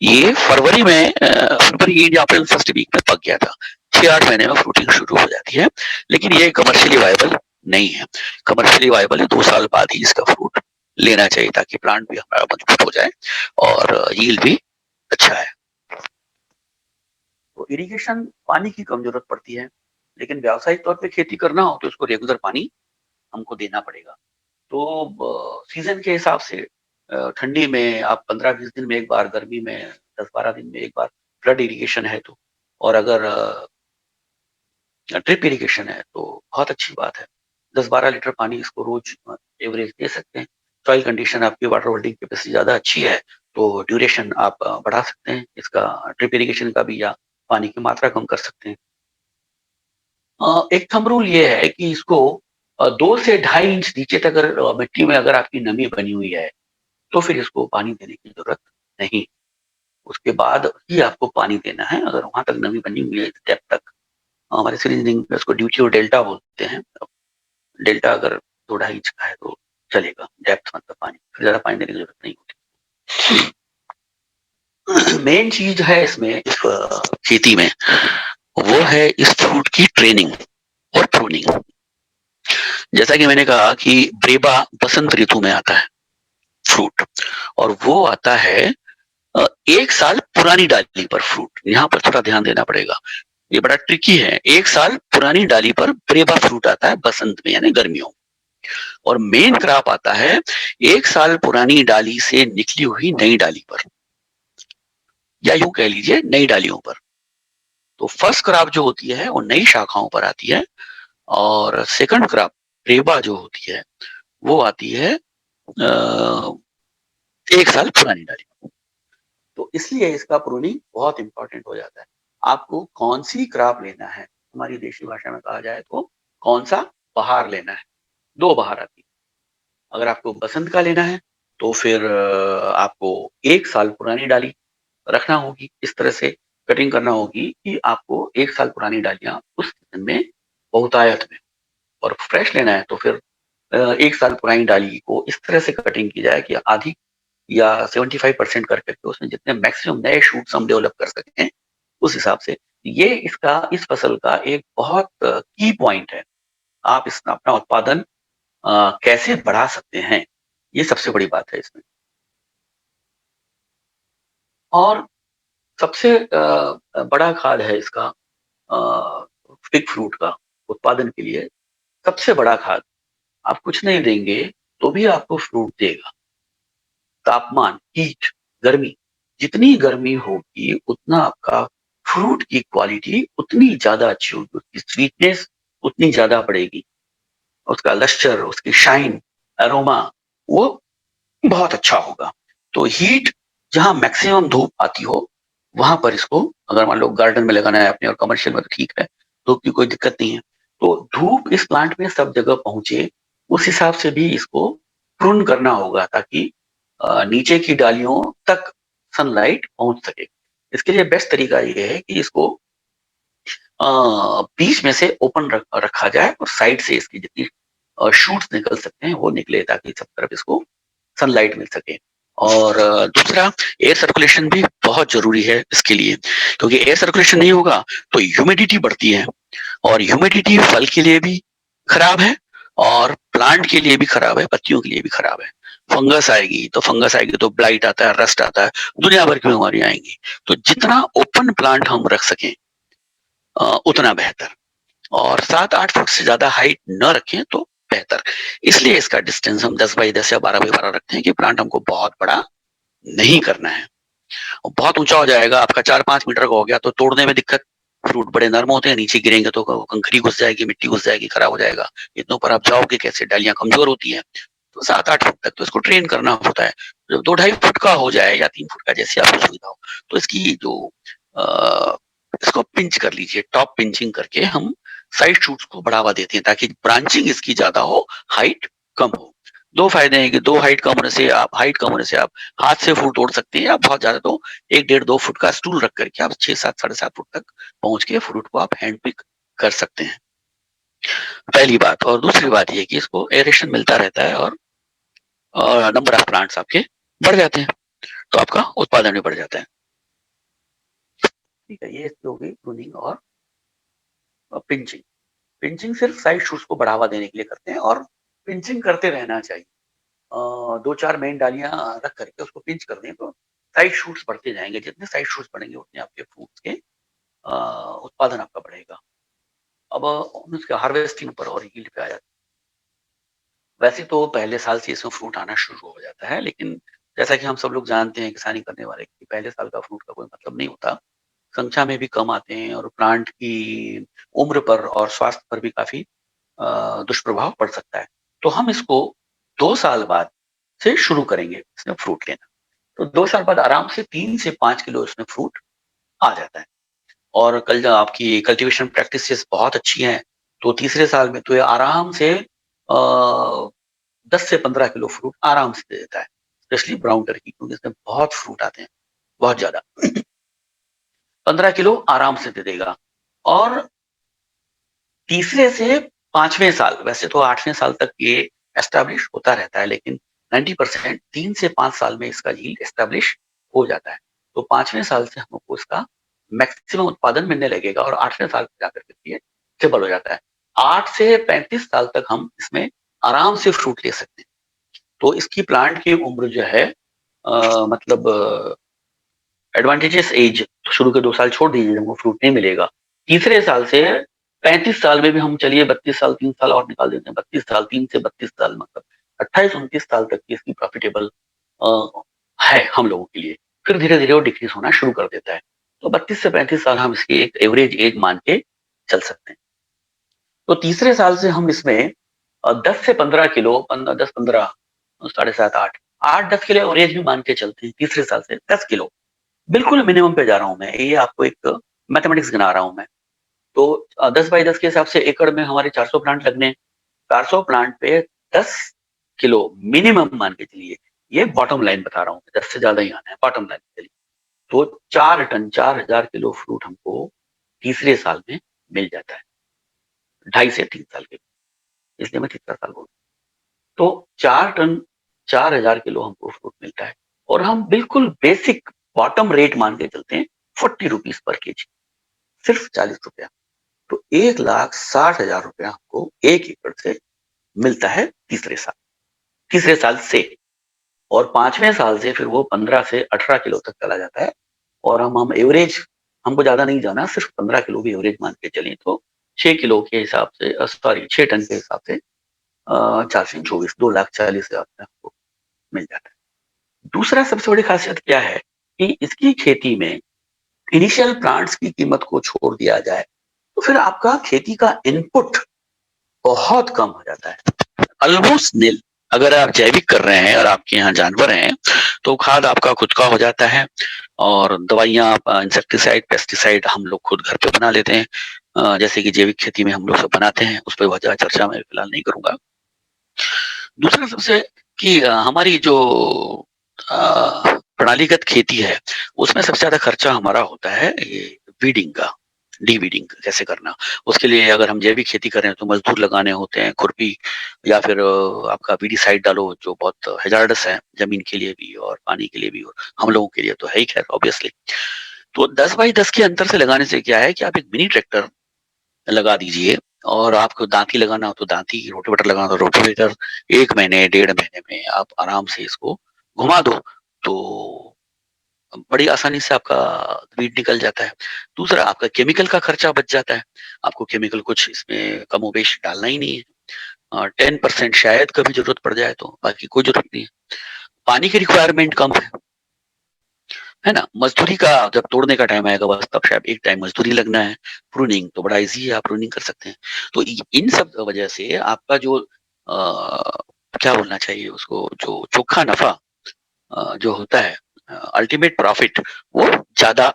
ये फरवरी अप्रैल फर्स्ट वीक में पक गया था। 6-8 महीने में फ्रूटिंग शुरू हो जाती है, लेकिन ये कमर्शियली वायबल नहीं है। कमर्शियली वायबल है 2 साल बाद ही इसका फ्रूट लेना चाहिए, ताकि प्लांट भी हमारा मजबूत हो जाए और यील्ड भी अच्छा है। तो इरिगेशन पानी की कम जरूरत पड़ती है, लेकिन व्यावसायिक तौर पे खेती करना हो तो उसको रेगुलर पानी हमको देना पड़ेगा। तो सीजन के हिसाब से ठंडी में आप 15-20 दिन में एक बार, गर्मी में 10-12 दिन में एक बार फ्लड इरिगेशन है तो और अगर ड्रिप इरिगेशन है तो बहुत अच्छी बात है, 10-12 लीटर पानी इसको रोज एवरेज दे सकते हैं। सॉइल कंडीशन आपकी वाटर होल्डिंग कैपेसिटी ज़्यादा अच्छी है तो ड्यूरेशन आप बढ़ा सकते हैं इसका, ड्रिप इरिगेशन का भी, या पानी की मात्रा कम कर सकते हैं। एक थंब रूल ये है कि इसको 2 से 2.5 इंच नीचे तक अगर मिट्टी में अगर आपकी नमी बनी हुई है, तो फिर इसको पानी देने की ज़रूरत नहीं। उसके बाद ही आपको पानी देना है, अगर वहाँ तक नमी बनी हुई है इस डेप्थ तक। हमारे सिविल इंजीनियरिंग में उसको ड्यूटी और डेल्टा बोलते हैं। डेल्टा अगर 2-2.5 इंच का है तो चलेगा, डेप्थ मतलब पानी, फिर ज़्यादा पानी देने की ज़रूरत नहीं होती। मेन चीज़ है इसमें इस खेती में, वो है इस फ्रूट की ट्रेनिंग और प्रूनिंग। जैसा कि मैंने कहा कि ब्रेबा बसंत ऋतु में आता है फ्रूट, और वो आता है 1 साल पुरानी डाली पर फ्रूट। यहाँ पर थोड़ा ध्यान देना पड़ेगा, ये बड़ा ट्रिकी है। 1 साल पुरानी डाली पर ब्रेबा फ्रूट आता है बसंत में यानी गर्मियों, और मेन क्रॉप आता है 1 साल पुरानी डाली से निकली हुई नई डाली पर, या यूं कह लीजिए नई डालियों पर। तो फर्स्ट क्रॉप जो होती है वो नई शाखाओं पर आती है, और सेकंड क्रॉप ब्रेबा जो होती है वो आती है 1 साल पुरानी डाली। तो इसलिए इसका प्रूनिंग बहुत इंपॉर्टेंट हो जाता है। आपको कौन सी क्रॉप लेना है, हमारी देशी भाषा में कहा जाए तो कौन सा बहार लेना है। 2 बहार आती है। अगर आपको बसंत का लेना है तो फिर आपको 1 साल पुरानी डाली रखना होगी, इस तरह से कटिंग करना होगी कि आपको 1 साल पुरानी डालियां उस सीजन में बहुतायत में। और फ्रेश लेना है तो फिर 1 साल पुरानी डाली को इस तरह से कटिंग की जाए कि आधी या 75% कर करके उसमें जितने मैक्सिमम नए शूट्स हम डेवलप कर सकते हैं उस हिसाब से। ये इसका, इस फसल का एक बहुत की पॉइंट है। आप इस अपना उत्पादन कैसे बढ़ा सकते हैं, ये सबसे बड़ी बात है इसमें। और सबसे बड़ा खाद है इसका फिग फ्रूट का उत्पादन के लिए। सबसे बड़ा खाद, आप कुछ नहीं देंगे तो भी आपको फ्रूट देगा। तापमान, हीट, गर्मी, जितनी गर्मी होगी उतना आपका फ्रूट की क्वालिटी उतनी ज्यादा अच्छी होगी, उसकी स्वीटनेस उतनी ज्यादा बढ़ेगी, उसका लस्टर, उसकी शाइन, अरोमा वो बहुत अच्छा होगा। तो हीट, जहां मैक्सिमम धूप आती हो वहां पर इसको, अगर मान लो गार्डन में लगाना है अपने और कमर्शियल में तो ठीक है, धूप की कोई दिक्कत नहीं है। तो धूप इस प्लांट में सब जगह पहुंचे उस हिसाब से भी इसको प्रून करना होगा ताकि नीचे की डालियों तक सनलाइट पहुंच सके। इसके लिए बेस्ट तरीका ये है कि इसको बीच में से ओपन रखा जाए और साइड से इसकी जितनी शूट्स निकल सकते हैं वो निकले ताकि सब तरफ इसको सनलाइट मिल सके। और दूसरा, एयर सर्कुलेशन भी बहुत जरूरी है इसके लिए, क्योंकि एयर सर्कुलेशन नहीं होगा तो ह्यूमिडिटी बढ़ती है, और ह्यूमिडिटी फल के लिए भी खराब है और प्लांट के लिए भी खराब है, पत्तियों के लिए भी खराब है। फंगस आएगी तो ब्लाइट आता है, रस्ट आता है, दुनिया भर की बीमारियां आएंगी। तो जितना ओपन प्लांट हम रख सकें उतना बेहतर, और 7-8 फुट से ज्यादा हाइट न रखें तो बेहतर। इसलिए इसका डिस्टेंस हम 10x10 या 12x12 रखते हैं कि प्लांट हमको बहुत बड़ा नहीं करना है। और बहुत ऊंचा हो जाएगा आपका, 4-5 मीटर का हो गया तो तोड़ने में दिक्कत, फ्रूट बड़े नर्म होते हैं, नीचे गिरेंगे तो कंकरी घुस जाएगी, मिट्टी घुस जाएगी, खराब हो जाएगा। इतनों पर आप जाओगे कैसे, डालियां कमजोर होती हैं। तो 7-8 फुट तक तो इसको ट्रेन करना होता है। जब 2-2.5 फुट का हो जाए या 3 फुट का, जैसे आपको सुविधा हो, तो इसकी जो इसको पिंच कर लीजिए, टॉप पिंचिंग करके हम साइड शूट्स को बढ़ावा देते हैं ताकि ब्रांचिंग इसकी ज्यादा हो, हाइट कम हो। 2 फायदे हैं कि 2 हाइट कम होने से आप, हाइट कम होने से आप हाथ से फूल तोड़ सकते हैं, या बहुत ज्यादा तो 1-1.5-2 फुट का स्टूल रख करके आप 6-7, 7.5 फुट तक पहुंच के फ्रूट को आप हैंड पिक कर सकते हैं। पहली बात। और दूसरी बात ये कि इसको एरेशन मिलता रहता है और नंबर ऑफ प्लांट्स आपके बढ़ जाते हैं, तो आपका उत्पादन भी बढ़ जाता है। ठीक है, ये इसकी हो गई प्रूनिंग और पिंचिंग। पिंचिंग सिर्फ साइड शूट्स को बढ़ावा देने के लिए करते हैं, और पिंचिंग करते रहना चाहिए। 2-4 मेन डालियां रख करके उसको पिंच कर दें तो साइड शूट्स बढ़ते जाएंगे, जितने साइड शूट्स बढ़ेंगे उतने आपके फ्रूट्स के उत्पादन आपका बढ़ेगा। अब उसके हार्वेस्टिंग पर और यील्ड पे आ जाता है। वैसे तो पहले साल से इसमें फ्रूट आना शुरू हो जाता है, लेकिन जैसा कि हम सब लोग जानते हैं किसानी करने वाले कि पहले साल का फ्रूट का कोई मतलब नहीं होता। संख्या में भी कम आते हैं और प्लांट की उम्र पर और स्वास्थ्य पर भी काफी दुष्प्रभाव पड़ सकता है। तो हम इसको 2 साल बाद से शुरू करेंगे इसमें फ्रूट लेना। तो 2 साल बाद आराम से 3 से 5 किलो इसमें फ्रूट आ जाता है। और कल जब आपकी कल्टीवेशन प्रैक्टिसेस बहुत अच्छी हैं, तो तीसरे साल में तो ये आराम से 10 से 15 किलो फ्रूट आराम से दे देता है, स्पेशली ब्राउन टर्की, क्योंकि इसमें बहुत फ्रूट आते हैं, बहुत ज्यादा। 15 किलो आराम से दे देगा। और तीसरे से 5वें साल, वैसे तो 8वें साल तक ये एस्टैब्लिश होता रहता है, लेकिन 90% 3 से 5 साल में इसका यील्ड एस्टैब्लिश हो जाता है। तो 5वें साल से हमको इसका मैक्सिमम उत्पादन मिलने लगेगा और 8वें साल पे जाकर के ये स्टेबल हो जाता है। 8 से 35 साल तक हम इसमें आराम से फ्रूट ले सकते हैं। तो इसकी प्लांट की उम्र जो है मतलब एडवांटेजेस एज, शुरू के 2 साल छोड़ दीजिए, हमको फ्रूट नहीं मिलेगा। तीसरे साल से 35 साल में भी हम चलिए 32 साल 3 साल और निकाल देते हैं, 32 साल 3 से 32 साल मतलब 28-29 साल तक की इसकी प्रॉफिटेबल है हम लोगों के लिए। फिर धीरे-धीरे वो डिक्रीज होना शुरू कर देता है। तो 32 से 35 साल हम इसकी एक एवरेज एज मान के चल सकते हैं। तो तीसरे साल से हम इसमें 10 से 15 किलो 10-15 7.5 8 8-10 किलो एवरेज भी मान के चलते हैं। तीसरे साल से 10 किलो बिल्कुल मिनिमम पे जा रहा हूँ मैं, ये आपको एक मैथमेटिक्स गिना रहा हूँ मैं। तो 10 बाई 10 के हिसाब से एकड़ में हमारे 400 प्लांट लगने, 400 प्लांट पे 10 किलो मिनिमम मान के चलिए, ये बॉटम लाइन बता रहा हूँ, 10 से ज्यादा ही आना है बॉटम लाइन के लिए। तो 4 टन 4000 किलो फ्रूट हमको तीसरे साल में मिल जाता है, 2.5 से 3 साल के, इसलिए मैं तीसरा साल बोल रहा हूँ। तो 4 टन 4000 किलो हमको फ्रूट मिलता है और हम बिल्कुल बेसिक बॉटम रेट मान के चलते हैं 40 रुपीज पर केजी, सिर्फ 40 रुपया। तो 1,60,000 रुपया हमको 1 एकड़ से मिलता है तीसरे साल से। और 5वें साल से फिर वो 15 से 18 किलो तक चला जाता है। और हम एवरेज, हमको ज्यादा नहीं जाना, सिर्फ 15 किलो भी एवरेज मान के चलें तो 6 किलो के हिसाब से, सॉरी 6 टन के हिसाब से 4 से 24 2,40,000 रुपया हमको मिल जाता है। दूसरा सबसे बड़ी खासियत क्या है कि इसकी खेती में इनिशियल प्लांट्स की कीमत को छोड़ दिया जाए तो फिर आपका खेती का इनपुट बहुत कम हो जाता है, ऑलमोस्ट नील। अगर आप जैविक कर रहे हैं और आपके यहाँ जानवर हैं तो खाद आपका खुद का हो जाता है और दवाइयाँ, इंसेक्टिसाइड पेस्टिसाइड हम लोग खुद घर पे बना लेते हैं, जैसे कि जैविक खेती में हम लोग सब बनाते हैं, उस पर वजह चर्चा मैं फिलहाल नहीं करूंगा। दूसरा सबसे कि हमारी जो प्रणालीगत खेती है उसमें सबसे ज्यादा खर्चा हमारा होता है ये वीडिंग का, डी-वीडिंग कैसे करना। उसके लिए अगर हम जैविक खेती कर रहे हैं तो मजदूर लगाने होते हैं, खुरपी या फिर आपका वीडीसाइड डालो जो बहुत हैजार्डस है जमीन के लिए भी और पानी के लिए भी, और हम लोगों के लिए तो है ही खैर ऑब्वियसली। तो 10 बाई 10 के अंतर से लगाने से क्या है कि आप एक मिनी ट्रैक्टर लगा दीजिए और आपको दांती लगाना हो तो दांती, रोटावेटर लगाना हो तो रोटावेटर, 1 महीने 1.5 महीने में आप आराम से इसको घुमा दो तो बड़ी आसानी से आपका वीड निकल जाता है। दूसरा आपका केमिकल का खर्चा बच जाता है, आपको केमिकल कुछ इसमें कमोबेश डालना ही नहीं है। 10% शायद कभी जरूरत पड़ जाए तो, बाकी कोई जरूरत नहीं है। पानी की रिक्वायरमेंट कम है ना। मजदूरी का जब तोड़ने का टाइम आएगा बस तब शायद एक टाइम मजदूरी लगना है। प्रूनिंग तो बड़ा इजी है, आप प्रूनिंग कर सकते हैं। तो इन सब वजह से आपका जो क्या बोलना चाहिए उसको, जो चोखा नफा जो होता है, अल्टीमेट प्रॉफिट, वो ज्यादा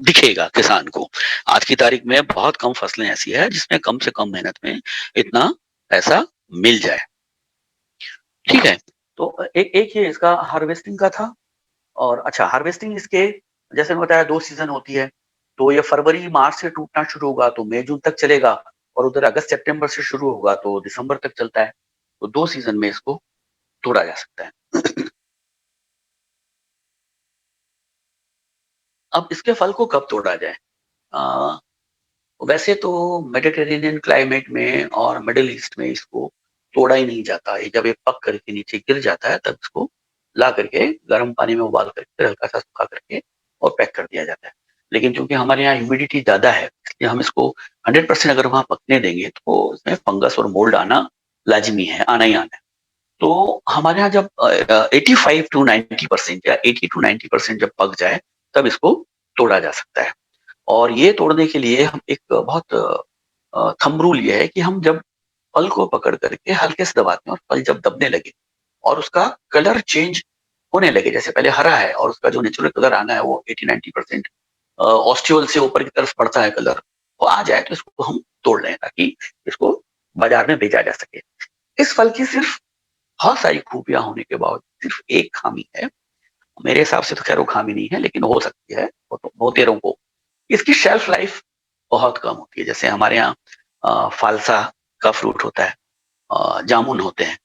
दिखेगा किसान को। आज की तारीख में बहुत कम फसलें ऐसी है जिसमें कम से कम मेहनत में इतना पैसा मिल जाए। ठीक है, तो एक ये इसका हार्वेस्टिंग का था। और अच्छा, हार्वेस्टिंग इसके जैसे मैंने बताया 2 सीजन होती है। तो ये फरवरी मार्च से टूटना शुरू होगा तो मई जून तक चलेगा, और उधर अगस्त सितंबर से शुरू होगा तो दिसंबर तक चलता है। तो 2 सीजन में इसको तोड़ा जा सकता है। अब इसके फल को कब तोड़ा जाए? वैसे तो मेडिटेरेनियन क्लाइमेट में और मिडिल ईस्ट में इसको तोड़ा ही नहीं जाता है। जब ये पक करके नीचे गिर जाता है तब इसको ला करके गर्म पानी में उबाल करके हल्का सा सूखा करके और पैक कर दिया जाता है। लेकिन चूंकि हमारे यहाँ ह्यूमिडिटी ज्यादा है इसलिए हम इसको 100% अगर वहां पकने देंगे तो इसमें फंगस और मोल्ड आना लाजमी है, आना ही आना है। तो हमारे यहाँ जब 85 to 90% या 80 to 90% जब पक जाए तब इसको तोड़ा जा सकता है। और ये तोड़ने के लिए हम एक बहुत थंब रूल ये है कि हम जब फल को पकड़ करके हल्के से दबाते हैं और फल जब दबने लगे और उसका कलर चेंज होने लगे, जैसे पहले हरा है और उसका जो नेचुरल कलर आना है वो 80-90% ऑस्टियोल से ऊपर की तरफ पड़ता है कलर, वो आ जाए तो इसको हम तोड़ लें ताकि इसको बाजार में बेचा जा सके। इस फल की सिर्फ बहुत सारी खूबियां होने के बावजूद सिर्फ एक खामी है, मेरे हिसाब से तो खैर वो खामी नहीं है लेकिन हो सकती है वो तो बहुतेरों को, इसकी शेल्फ लाइफ बहुत कम होती है। जैसे हमारे यहाँ फालसा का फ्रूट होता है, जामुन होते हैं,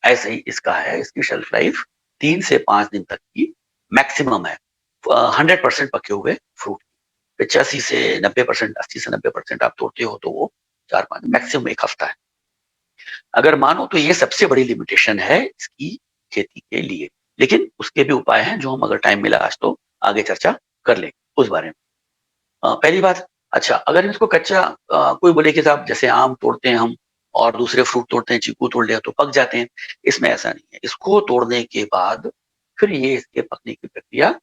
ऐसे ही इसका है, इसकी शेल्फ लाइफ 3 से 5 दिन तक की मैक्सिमम है। 100% पके हुए फ्रूट 85 से 90%, 80 से 90% आप तोड़ते हो तो वो 4-5 मैक्सिमम 1 हफ्ता है। अगर मानो तो ये सबसे बड़ी लिमिटेशन है इसकी खेती के लिए, लेकिन उसके भी उपाय हैं जो हम अगर टाइम मिला आज तो आगे चर्चा कर लेंगे उस बारे में। पहली बात, अच्छा अगर इसको कच्चा कोई बोले कि साहब जैसे आम तोड़ते हैं हम और दूसरे फ्रूट तोड़ते हैं, चीकू तोड़ लिया तो पक जाते हैं, इसमें ऐसा नहीं है। इसको तोड़ने के बाद फिर ये इसके पकने की प्रक्रिया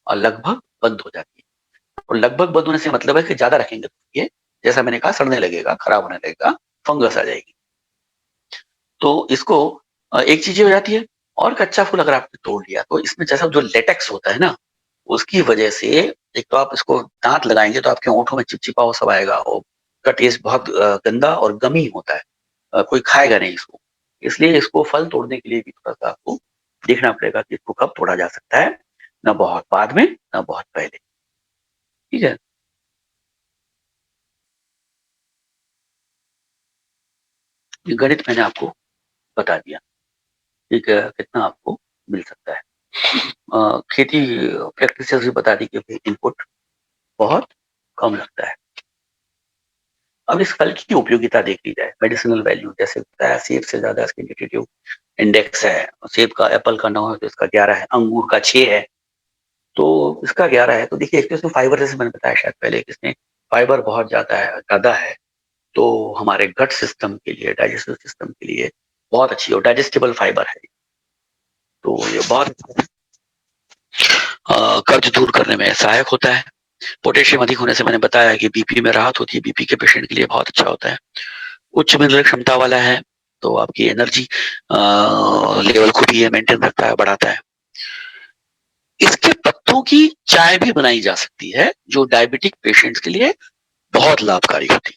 लगभग बंद हो जाती है। और लगभग बंद होने से मतलब है कि ज्यादा रखेंगे तो ये जैसा मैंने कहा सड़ने लगेगा, खराब होने लगेगा, फंगस आ जाएगी। तो इसको एक चीज ये हो जाती है। और कच्चा फूल अगर आपने तोड़ लिया तो इसमें जैसा जो लेटेक्स होता है ना, उसकी वजह से एक तो आप इसको दांत लगाएंगे तो आपके होंठों में चिपचिपा वो सब आएगा, और का टेस्ट बहुत गंदा और गमी होता है, कोई खाएगा नहीं इसको। इसलिए इसको फल तोड़ने के लिए भी थोड़ा सा आपको देखना पड़ेगा कि इसको कब तोड़ा जा सकता है, ना बहुत बाद में ना बहुत पहले। ठीक है। ये गणित मैंने आपको बता दिया, ठीक है, कितना आपको मिल सकता है। खेती प्रैक्टिस भी बता दी कि भाई इनपुट बहुत कम लगता है। अब इस फल की उपयोगिता देख ली जाए, मेडिसिनल वैल्यू जैसे बताया, सेब से ज्यादा इसके न्यूट्रिटिव इंडेक्स है। सेब का, एप्पल का 9 है तो इसका 11 है, अंगूर का 6 है तो इसका 11 है। तो देखिए एक तो इसमें फाइबर, जैसे मैंने बताया शायद पहले कि इसमें फाइबर बहुत ज्यादा है तो हमारे गट सिस्टम के लिए, डाइजेस्टिव सिस्टम के लिए बहुत अच्छी और डाइजेस्टिबल फाइबर है, तो ये बहुत कब्ज दूर करने में सहायक होता है। पोटेशियम अधिक होने से मैंने बताया कि बीपी में राहत होती है, बीपी के पेशेंट के लिए बहुत अच्छा होता है। उच्च मिनरल क्षमता वाला है तो आपकी एनर्जी लेवल को भी ये मेंटेन रखता है, बढ़ाता है। इसके पत्तों की चाय भी बनाई जा सकती है जो डायबिटिक पेशेंट्स के लिए बहुत लाभकारी होती है।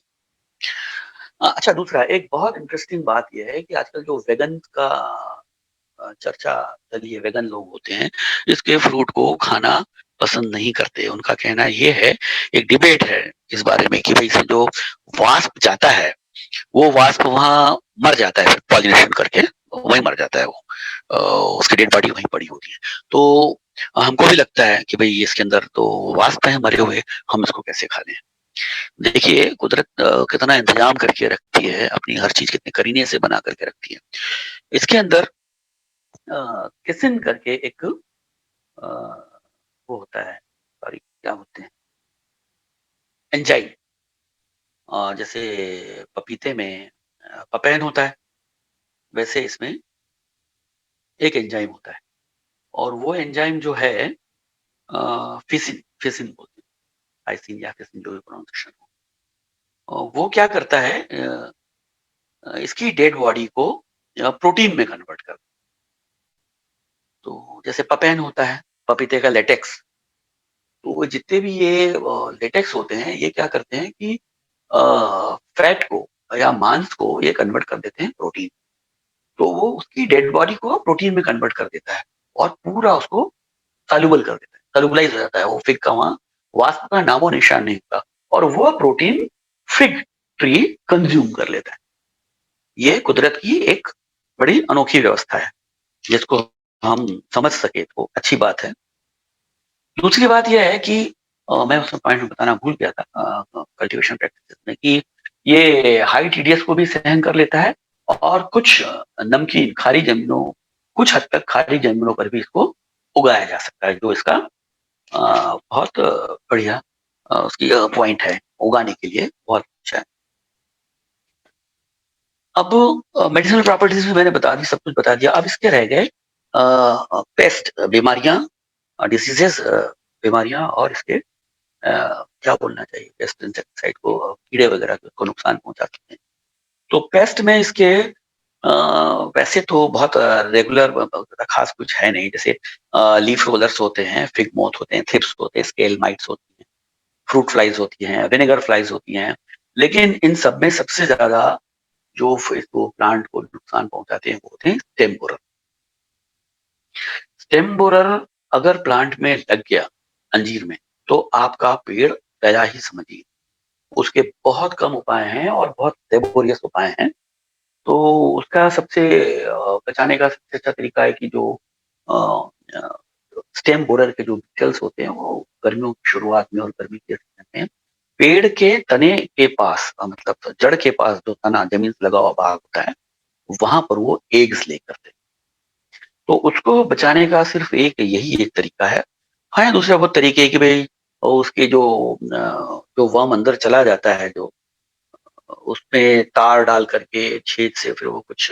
अच्छा, दूसरा एक बहुत इंटरेस्टिंग बात यह है कि आजकल जो वेगन का चर्चा चली है, वेगन लोग होते हैं इसके फ्रूट को खाना पसंद नहीं करते। उनका कहना ये है, एक डिबेट है इस बारे में कि भाई से जो वास्प जाता है वो वास्प वहां मर जाता है, पॉलिनेशन करके वहीं मर जाता है वो, उसकी डेड बॉडी वहीं पड़ी होती है। तो हमको भी लगता है कि भाई इसके अंदर तो वास्प है मरे हुए, हम इसको कैसे खा लें। देखिए कुदरत कितना इंतजाम करके रखती है, अपनी हर चीज कितने करीने से बना करके रखती है। इसके अंदर किसिन करके एक वो होता है, सॉरी क्या होते हैं, एंजाइम। जैसे पपीते में पपैन होता है, वैसे इसमें एक एंजाइम होता है और वो एंजाइम जो है फिसिन फिसिन बोलते हैं, आइसिन या फिसिन जो भी प्रोनाउंसिएशन हो। वो क्या करता है, इसकी डेड बॉडी को प्रोटीन में कन्वर्ट कर। तो जैसे पपैन होता है, पपीते का लेटेक्स, तो जितने भी ये लेटेक्स होते हैं ये क्या करते हैं कि फैट को या मांस को ये कन्वर्ट कर देते हैं प्रोटीन। तो वो उसकी डेड बॉडी को प्रोटीन में कन्वर्ट कर देता है और पूरा उसको सॉल्युबल कर देता है, सॉल्युबलाइज हो जाता है। वो फिग का वहां वास्प का नामो निशान नहीं होता और वो प्रोटीन फिग ट्री कंज्यूम कर लेता है। ये कुदरत की एक बड़ी अनोखी व्यवस्था है जिसको हम समझ सके तो अच्छी बात है। दूसरी बात यह है कि मैं उसमें पॉइंट में बताना भूल गया था कल्टीवेशन प्रैक्टिसेस में कि ये हाई टीडीएस को भी सहन कर लेता है और कुछ नमकीन खारी जमीनों, कुछ हद तक खारी जमीनों पर भी इसको उगाया जा सकता है, जो इसका बहुत बढ़िया उसकी पॉइंट है, उगाने के लिए बहुत अच्छा है। अब मेडिसिनल प्रॉपर्टीज भी मैंने बता दी, सब कुछ बता दिया। अब इसके रह गए पेस्ट बीमारियां, डिसीजेस बीमारियां और इसके क्या बोलना चाहिए, पेस्ट इंसेक्टिसाइड को, कीड़े वगैरह को नुकसान पहुंचा सकते हैं। तो पेस्ट में इसके वैसे तो बहुत रेगुलर खास कुछ है नहीं, जैसे लीफ रोलर्स होते हैं, फिग मोथ होते हैं, थ्रिप्स होते हैं, स्केल माइट्स होती हैं, फ्रूट फ्लाइज होती हैं, विनेगर फ्लाइज होती हैं। लेकिन इन सब में सबसे ज्यादा जो इसको प्लांट को नुकसान पहुंचाते हैं वो होते हैं स्टेम बोरर। स्टेम बोरर अगर प्लांट में लग गया अंजीर में, तो आपका पेड़ गया ही समझिए। उसके बहुत कम उपाय हैं और बहुत लेबोरियस उपाय हैं। तो उसका सबसे बचाने का सबसे अच्छा तरीका है कि जो स्टेम बोरर के जो बीटल्स होते हैं वो गर्मियों की शुरुआत में और गर्मी के सीजन में पेड़ के तने के पास, मतलब जड़ के पास जो तना जमीन से लगा हुआ भाग होता है, वहां पर वो एग्स ले करते हैं। तो उसको बचाने का सिर्फ यही एक तरीका है। हाँ, दूसरा बहुत तरीके है कि भाई उसके जो वर्म अंदर चला जाता है, जो उसमें तार डाल करके छेद से फिर वो कुछ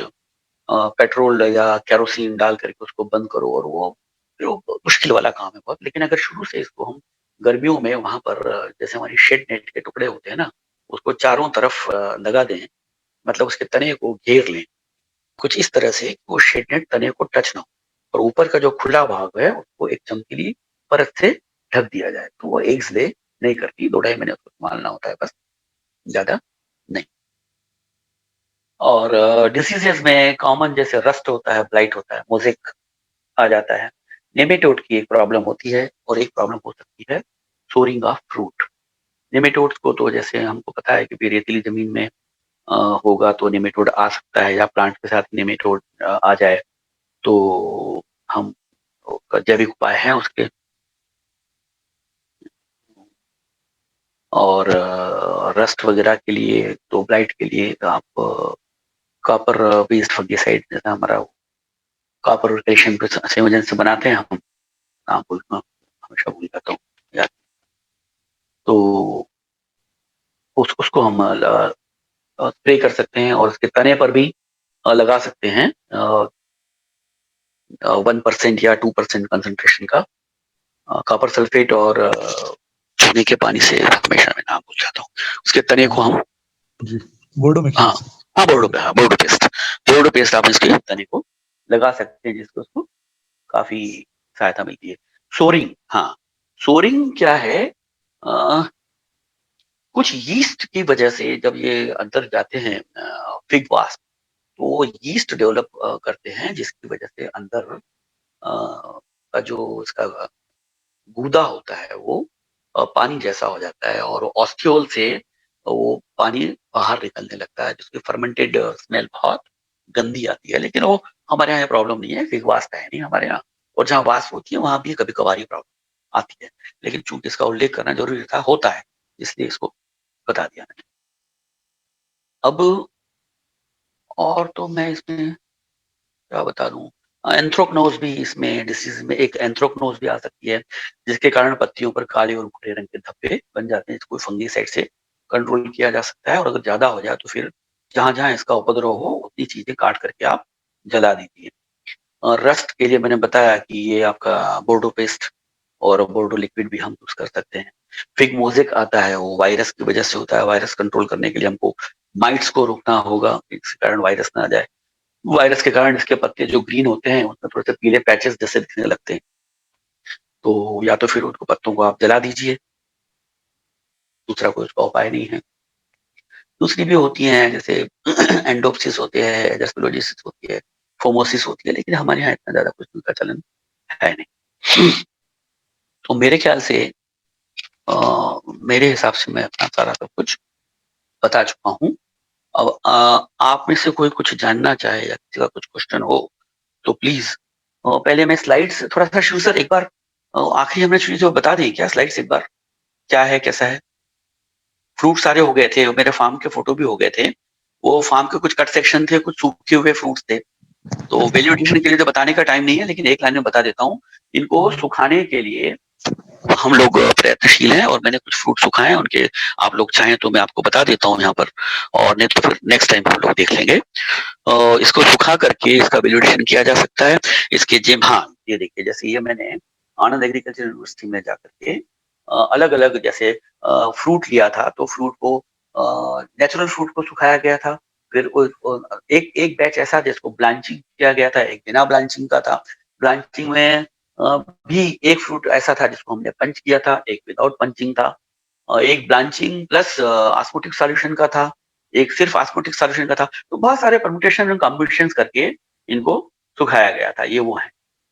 पेट्रोल या केरोसिन डाल करके उसको बंद करो, और वो फिर वो मुश्किल वाला काम है बहुत। लेकिन अगर शुरू से इसको हम गर्मियों में वहां पर जैसे हमारी शेड नेट के टुकड़े होते हैं ना, उसको चारों तरफ लगा दें, मतलब उसके तने को घेर लें कुछ इस तरह से कि वो शेड नेट तने को टच ना हो, और ऊपर का जो खुला भाग है उसको एक चमकीली परत से ढक दिया जाए, तो वो एग्स ले नहीं करती। 2-2.5 महीने उसको संभालना होता है बस, ज्यादा नहीं। और डिसीजेस में कॉमन जैसे रस्ट होता है, ब्लाइट होता है, मोजेक आ जाता है, नेमेटोड की एक प्रॉब्लम होती है, और एक प्रॉब्लम हो सकती है सोरिंग ऑफ फ्रूट। नेमेटोड्स को तो जैसे हमको पता है कि रेतीली जमीन में होगा तो नेमेटोड आ सकता है, या प्लांट के साथ नेमेटोड आ जाए तो हम जैविक उपाय हैं उसके। और रस्ट वगैरह के लिए तो ब्लाइट के लिए आप कॉपर बेस्ड फंगिसाइड, जैसा हमारा कॉपर कैल्शियम के संयोजन से बनाते हैं हम, नाम हमेशा भूल जाता हूँ याद। तो उसको हम स्प्रे कर सकते हैं, और उसके तने पर भी लगा सकते हैं 1% या 2% कंसंट्रेशन का कॉपर सल्फेट, और पीने के पानी से हमेशा मैं नाम भूल जाता हूँ, उसके तने को हम बोर्डो में हाँ बोर्डो पेस्ट आप इसके तने को लगा सकते हैं, जिससे उसको काफी सहायता मिलती है। सोरिंग, हाँ सोरिंग क्या है, कुछ यीस्ट की वजह से जब ये अंदर जाते हैं फिग वास्प, तो वो यीस्ट डेवलप करते हैं, जिसकी वजह से अंदर का जो उसका गूदा होता है वो पानी जैसा हो जाता है, और ऑस्टियोल से वो पानी बाहर निकलने लगता है, जिसकी फर्मेंटेड स्मेल बहुत गंदी आती है। लेकिन वो हमारे यहाँ प्रॉब्लम नहीं है, फिग वास्प है नहीं हमारे यहाँ, और जहाँ वास्प होती है वहां भी कभी कभार प्रॉब्लम आती है। लेकिन चूंकि इसका उल्लेख करना जरूरी था, होता है, इसलिए इसको बता दिया मैंने। अब और तो मैं इसमें क्या बता दूं, एंथ्रोकनोज भी इसमें डिसीज में एक एंथ्रोकनोज भी आ सकती है, जिसके कारण पत्तियों पर काले और भूरे रंग के धब्बे बन जाते हैं। इसको फंगीसाइड से कंट्रोल किया जा सकता है, और अगर ज्यादा हो जाए तो फिर जहां जहां इसका उपद्रव हो उतनी चीजें काट करके आप जला दीजिए। और रस्ट के लिए मैंने बताया कि ये आपका बोर्डो पेस्ट और बोर्डो लिक्विड भी हम यूज कर सकते हैं। फिग मोजेक आता है, वो वायरस की वजह से होता है। वायरस कंट्रोल करने के लिए हमको माइट्स को रोकना होगा, इस कारण वायरस ना आ जाए। वायरस के कारण इसके पत्ते जो ग्रीन होते हैं उसमें थोड़े से पीले पैचेस जैसे दिखने लगते हैं, तो या तो फिर उनको पत्तों को आप जला दीजिए, दूसरा कोई उसका उपाय नहीं है। दूसरी भी होती हैं, जैसे एंडोप्सिस होते हैं, एस्पेरोजिसिस होती है, फोमोसिस होती है, लेकिन हमारे यहाँ इतना ज्यादा कुछ उनका चलन है नहीं। तो मेरे ख्याल से मेरे हिसाब से मैं अपना सारा सब कुछ बता चुका हूँ। अब आप में से कोई कुछ जानना चाहे या किसी का कुछ क्वेश्चन हो तो प्लीज। पहले मैं स्लाइड्स थोड़ा सा शुरू सर एक बार आखिरी हमने चीज जो बता दी क्या, स्लाइड्स एक बार क्या है कैसा है। फ्रूट सारे हो गए थे, मेरे फार्म के फोटो भी हो गए थे, वो फार्म के कुछ कट सेक्शन थे, कुछ सूखे हुए फ्रूट्स थे। तो वैल्यू एडिशन के लिए तो बताने का टाइम नहीं है, लेकिन एक लाइन में बता देता हूँ। इनको सुखाने के लिए हम लोग प्रयत्नशील हैं, और मैंने कुछ फ्रूट सुखाए हैं उनके, आप लोग चाहें तो मैं आपको बता देता हूँ यहाँ पर, और नहीं तो फिर नेक्स्ट टाइम हम लोग देख लेंगे। इसको सुखा करके इसका वैल्यूएशन किया जा सकता है। इसके जिम, हाँ ये देखिए, जैसे ये मैंने आनंद एग्रीकल्चर यूनिवर्सिटी में जाकर के अलग अलग, जैसे फ्रूट लिया था तो फ्रूट को नेचुरल फ्रूट को सुखाया गया था, फिर एक एक बैच ऐसा जिसको ब्लांचिंग किया गया था, एक बिना ब्लांचिंग का था। ब्लांचिंग में भी एक फ्रूट ऐसा था जिसको हमने पंच किया था, एक विदाउट पंचिंग था, एक ब्लांचिंग प्लस ऑस्मोटिक सॉल्यूशन का था, एक सिर्फ ऑस्मोटिक सॉल्यूशन का था। तो बहुत सारे परम्यूटेशन और कॉम्बिनेशंस करके इनको सुखाया गया था। ये वो है।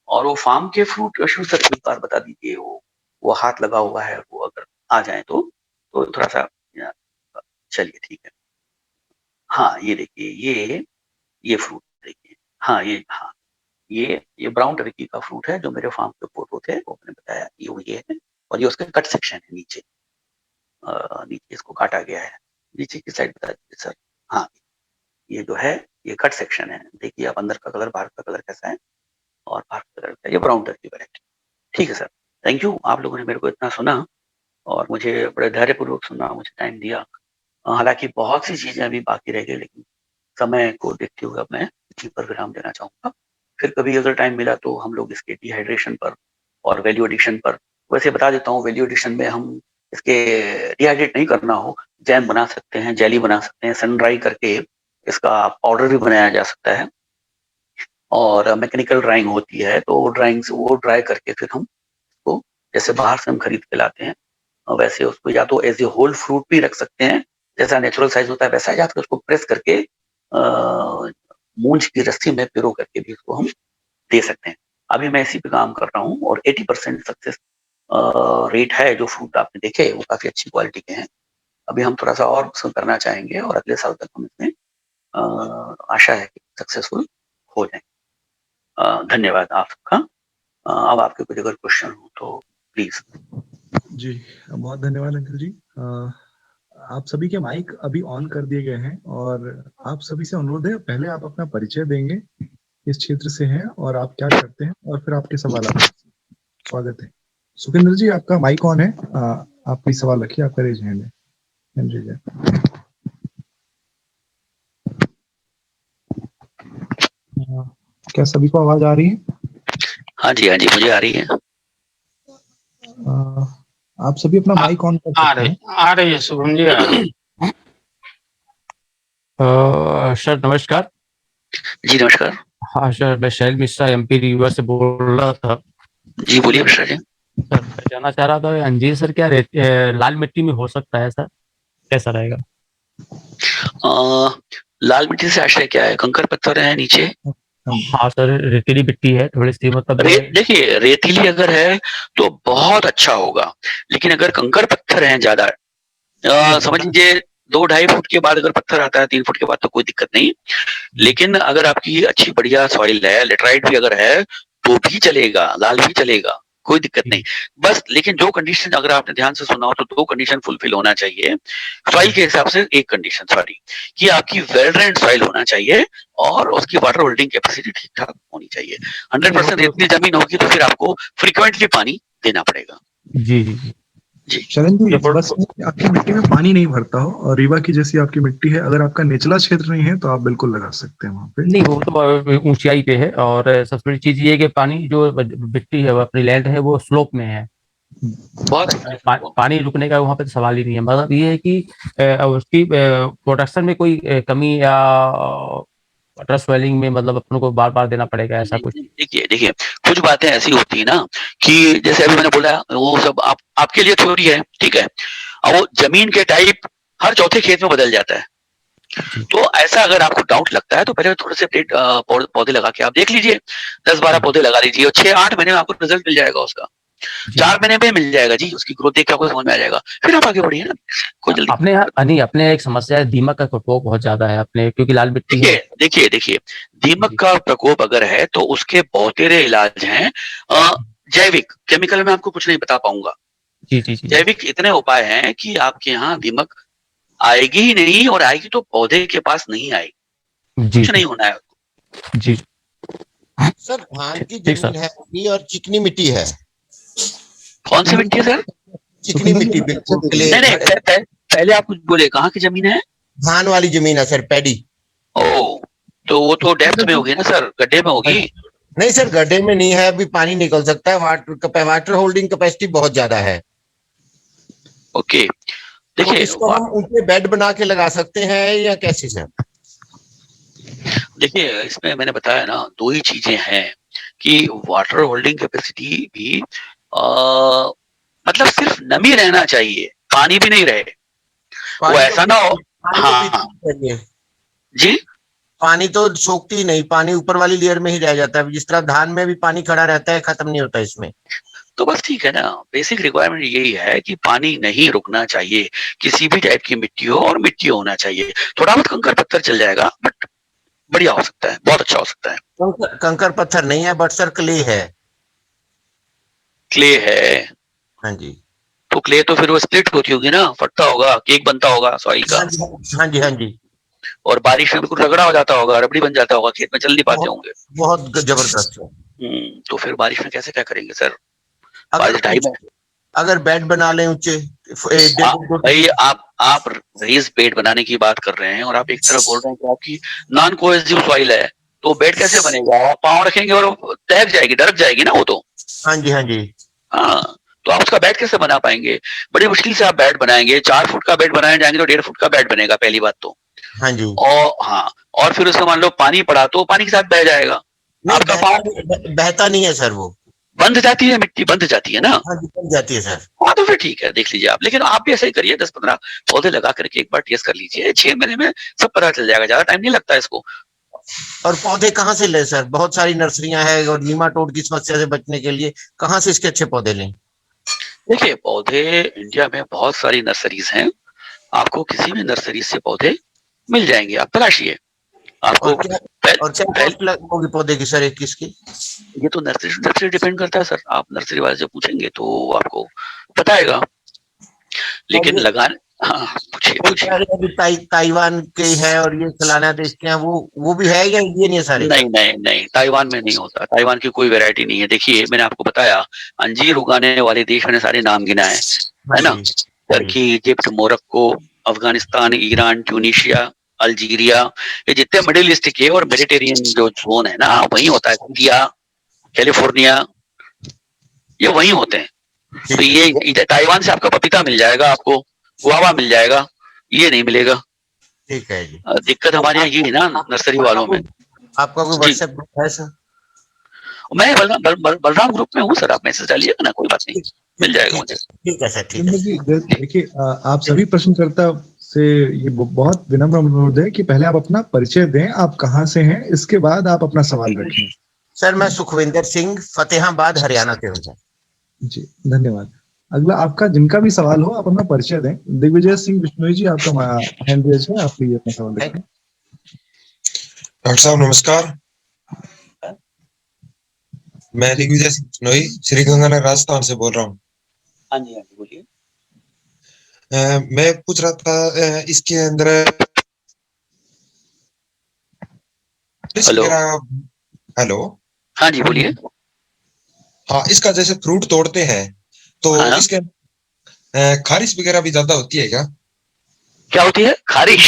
और वो फार्म के फ्रूट शिव सर एक बार बता दीजिए, वो हाथ लगा हुआ है, वो अगर आ जाए तो थोड़ा सा चलिए ठीक है। हाँ ये देखिए, ये फ्रूट देखिए, हाँ ये ब्राउन टर्की का फ्रूट है जो मेरे फार्म पे फोटो थे, वो मैंने बताया ये है। और ये उसका कट सेक्शन है, नीचे नीचे इसको काटा गया है। नीचे की साइड बता दीजिए सर। हाँ ये जो है ये कट सेक्शन है, देखिए आप अंदर का कलर, बाहर का कलर कैसा है, और बाहर का कलर क्या है। ये ब्राउन टर्की वैरायटी। ठीक है सर, थैंक यू, आप लोगों ने मेरे को इतना सुना और मुझे बड़े धैर्यपूर्वक सुना, मुझे टाइम दिया। हालांकि बहुत सी चीजें अभी बाकी रह गई, लेकिन समय को देखते हुए मैं इसी पर विराम देना चाहूंगा। फिर कभी अगर टाइम मिला तो हम लोग इसके डिहाइड्रेशन पर और वैल्यू एडिशन पर, वैसे बता देता हूँ, वैल्यू एडिशन में हम इसके डिहाइड्रेट नहीं करना हो, जैम बना सकते हैं, जेली बना सकते हैं, सन ड्राई करके इसका पाउडर भी बनाया जा सकता है। और मैकेनिकल ड्राइंग होती है, तो वो ड्राई करके फिर हम उसको, जैसे बाहर से हम खरीद के लाते हैं, वैसे उसको या तो एज ए होल फ्रूट भी रख सकते हैं, जैसा नेचुरल साइज होता है वैसा, या फिर उसको प्रेस करके मूंज की रस्सी में पिरो करके भी उसको हम दे सकते हैं। अभी मैं इसी पे काम कर रहा हूँ और 80% सक्सेस रेट है। जो फ्रूट आपने देखे वो काफी अच्छी क्वालिटी के हैं। अभी हम थोड़ा सा और करना चाहेंगे और अगले साल तक हम इसमें आशा है कि सक्सेसफुल हो जाए। धन्यवाद आप सबका। अब आपके कुछ अगर क्वेश्चन हो तो प्लीज। जी बहुत धन्यवाद अंकल जी। आप सभी के माइक अभी ऑन कर दिए गए हैं और आप सभी से अनुरोध है, पहले आप अपना परिचय देंगे, किस क्षेत्र से हैं और आप क्या करते हैं, और फिर आपके सवाल आते हैं। स्वागत है। सुखिंदर जी आपका माइक ऑन है, आप कोई सवाल रखिए, आपका रेज हैंड है। क्या सभी को आवाज आ रही है? हाँ जी मुझे आ रही है। आप सभी अपना माइक ऑन कर सकते हैं। आ रही है शुभम जी, आ रही है। सर नमस्कार। जी नमस्कार। हाँ सर, मैं शैल मिश्रा MP रीवा से बोल रहा था। जी बोलिए मिश्रा जी। सर मैं जानना चाह रहा था, अंजीर सर क्या लाल मिट्टी में हो सकता है सर, कैसा रहेगा? लाल मिट्टी से आश्रय क्या है? कंकर पत्थर है नीचे? हाँ सर, रेतीली मिट्टी है थोड़ी सी, मतलब देखिए रेतीली अगर है तो बहुत अच्छा होगा, लेकिन अगर कंकर पत्थर है ज्यादा, समझ लीजिए 2-2.5 फुट के बाद अगर पत्थर आता है, 3 फुट के बाद, तो कोई दिक्कत नहीं। लेकिन अगर आपकी अच्छी बढ़िया सॉइल है, लेटराइट भी अगर है तो भी चलेगा, लाल भी चलेगा, कोई दिक्कत नहीं। बस लेकिन जो कंडीशन अगर आपने ध्यान से सुना हो तो 2 कंडीशन फुलफिल होना चाहिए सॉइल के हिसाब से। एक कंडीशन सॉरी, कि आपकी वेल ड्रेन्ड सॉइल होना चाहिए और उसकी वाटर होल्डिंग कैपेसिटी ठीक ठाक होनी चाहिए। 100% रेतली जमीन होगी तो फिर आपको फ्रिक्वेंटली पानी देना पड़ेगा। जी जी जी शरण जी, बस आपकी मिट्टी में पानी नहीं भरता हो और रीवा की जैसी आपकी मिट्टी है, अगर आपका निचला क्षेत्र नहीं है तो आप बिल्कुल लगा सकते हैं वहाँ पे। नहीं, वो तो ऊंचाई पे है, और सबसे बड़ी चीज ये है कि पानी जो मिट्टी है, वो अपनी लैंड है, वो स्लोप में है। बहुत पानी रुकने का वहाँ पे तो सवाल ही नहीं है। मतलब ये है कि उसकी प्रोडक्शन में कोई कमी या वाटर स्वेलिंग में, मतलब अपन को बार बार देना पड़ेगा, ऐसा कुछ? देखिए कुछ बातें ऐसी होती है ना कि जैसे अभी मैंने बोला, वो सब आपके लिए थ्योरी है, ठीक है, और वो जमीन के टाइप हर चौथे खेत में बदल जाता है। तो ऐसा अगर आपको डाउट लगता है तो पहले थोड़े से पौधे लगा के आप देख लीजिए, 10-12 पौधे लगा लीजिए और 6-8 महीने में आपको रिजल्ट मिल जाएगा उसका। 4 महीने में मिल जाएगा जी, उसकी ग्रोथ देख के आपको समझ में आ जाएगा, फिर आप आगे बढ़िए ना, कोई जल्दी। अपने नहीं, अपने एक समस्या है, दीमक का प्रकोप बहुत ज्यादा है अपने, क्योंकि लाल मिट्टी है। देखिए दीमक का प्रकोप अगर है तो उसके बहुत तेरे इलाज हैं। जैविक, केमिकल में आपको कुछ नहीं बता पाऊंगा। जी जैविक इतने उपाय हैं कि आपके यहाँ दीमक आएगी ही नहीं, और आएगी तो पौधे के पास नहीं आएगी, कुछ नहीं होना है। जी सर, धान की जमीन है और चिकनी मिट्टी है। कौन सी मिट्टी है सर? चिकनी मिट्टी बिल्कुल। नहीं, पहले आप कुछ बोले, कहाँ की जमीन है? धान वाली जमीन है सर, पैडी। ओ, तो वो तो डेप्थ में होगी ना सर, गड्ढे में होगी। नहीं सर, गड्ढे में नहीं है, अभी पानी निकल सकता है, वाटर होल्डिंग कैपेसिटी बहुत ज्यादा है। ओके, तो देखिए इसको हम ऊंचे बेड बना के लगा सकते हैं या कैसे सर? देखिए इसमें मैंने बताया ना, दो ही चीजें हैं कि वाटर होल्डिंग कैपेसिटी भी मतलब सिर्फ नमी रहना चाहिए, पानी भी नहीं रहे, वो पानी तो ऐसा ना हो। पानी तो पीते हाँ ही चाहिए। जी, पानी तो सोखती ही नहीं, पानी ऊपर वाली लेयर में ही रह जाता है, जिस तरह धान में भी पानी खड़ा रहता है, खत्म नहीं होता इसमें। तो बस ठीक है ना, बेसिक रिक्वायरमेंट यही है कि पानी नहीं रुकना चाहिए, किसी भी टाइप की मिट्टी हो, और मिट्टी होना चाहिए। थोड़ा बहुत कंकर पत्थर चल जाएगा, बट बढ़िया हो सकता है, बहुत अच्छा हो सकता है। कंकर पत्थर नहीं है, बट सर क्ले है। क्ले है, हाँ जी, तो क्ले तो फिर वो स्प्लिट होती होगी ना, फटता होगा, केक बनता होगा सॉइल का, हाँ जी, हाँ जी, हाँ जी। और बारिश में बिल्कुल रगड़ा हो जाता होगा, रबड़ी बन जाता होगा, खेत में चल नहीं पाते होंगे। बहुत जबरदस्त है। तो फिर बारिश में कैसे क्या करेंगे सर? अगर बारिश ढाई में अगर बेड बना लें ऊंचे, भाई आप रेस बेड बनाने की बात कर रहे हैं, और आप एक तरफ बोल रहे हैं कि आपकी नॉन कोहेसिव सॉइल है, तो बेड कैसे बनेगा? आप पाँव रखेंगे और दहक जाएगी, डरक जाएगी ना वो तो। हाँ जी, हाँ जी। हाँ, तो आप उसका बेड कैसे बना पाएंगे? बड़ी मुश्किल से आप बेड बनाएंगे, 4 फुट का बेड बनाए जाएंगे तो 1.5 फुट का बेड बनेगा, पहली बात तो। हाँ जी, और हाँ, और फिर उसमें मान लो पानी पड़ा तो पानी के साथ बह जाएगा नहीं आपका पाँव। बहता नहीं है सर वो। बंध जाती है, मिट्टी बंध जाती है ना। हाँ जी, बन जाती है सर। हाँ तो फिर ठीक है, देख लीजिए आप, लेकिन आप भी ऐसा ही करिए, 10-15 पौधे लगा करके एक बार टेस्ट कर लीजिए, 6 महीने में सब पता चल जाएगा, ज्यादा टाइम नहीं लगता है इसको। और पौधे कहाँ से लें सर? बहुत सारी नर्सरियां हैं, और नीमाटोड की समस्या से बचने के लिए कहाँ से इसके अच्छे पौधे लें? देखिए पौधे इंडिया में बहुत सारी नर्सरीज हैं, आपको किसी भी नर्सरी से पौधे मिल जाएंगे, आप तलाशिए। आपको और क्या कॉस्ट लगेगी पौधे की सर एक किसकी? ये तो नर्सरी नर्सरी डिपेंड करता है सर, आप नर्सरी वाले से पूछेंगे तो आपको बताएगा, लेकिन लगाने। हाँ पूछिए पूछिए। ताइवान के है और ये फलाना देश के हैं, वो भी है या इंडियन है सारे? नहीं नहीं नहीं, ताइवान में नहीं होता, ताइवान की कोई वैरायटी नहीं है। देखिए मैंने आपको बताया, अंजीर उगाने वाले देश मैंने सारे नाम गिनाए, है ना? Turkey, Egypt, Morocco, Afghanistan, Iran, Tunisia, Algeria, ये जितने मिडिल ईस्ट के और मेडिटेरियन जो जोन है ना, वही होता है। इंडिया, कैलिफोर्निया, ये वही होते हैं। तो ये ताइवान से आपका पपीता मिल जाएगा, आपको गुआवा मिल जाएगा, ये नहीं मिलेगा। ठीक है जी। दिक्कत हमारे यहाँ ये है ना नर्सरी वालों में। आपका कोई व्हाट्सएप ग्रुप है सर? मैं बलराम ग्रुप में हूँ सर, आप मैसेज डालिएगा ना, कोई बात नहीं, मिल जाएगा मुझे। ठीक है सर, ठीक है। देखिए आप सभी प्रश्नकर्ता से ये बहुत विनम्र अनुरोध है कि पहले आप अपना परिचय दें, आप कहाँ से हैं, इसके बाद आप अपना सवाल रखें। सर मैं सुखविंदर सिंह, फतेहाबाद, हरियाणा से हूँ सर। जी धन्यवाद। अगला आपका जिनका भी सवाल हो आप अपना परिचय दें। दिग्विजय सिंह बिश्नोई जी, आपका हैंड रेज है, आप प्लीज अपना सवाल रखें। डॉक्टर साहब नमस्कार, मैं दिग्विजय सिंह बिश्नोई श्रीगंगानगर राजस्थान से बोल रहा हूँ। हाँ जी बोलिए। मैं पूछ रहा था इसके अंदर हेलो। हाँ जी बोलिए। हाँ, इसका जैसे फ्रूट तोड़ते हैं तो हाँ? इसके खारिश वगैरह भी ज्यादा होती है क्या? क्या होती है खारिश?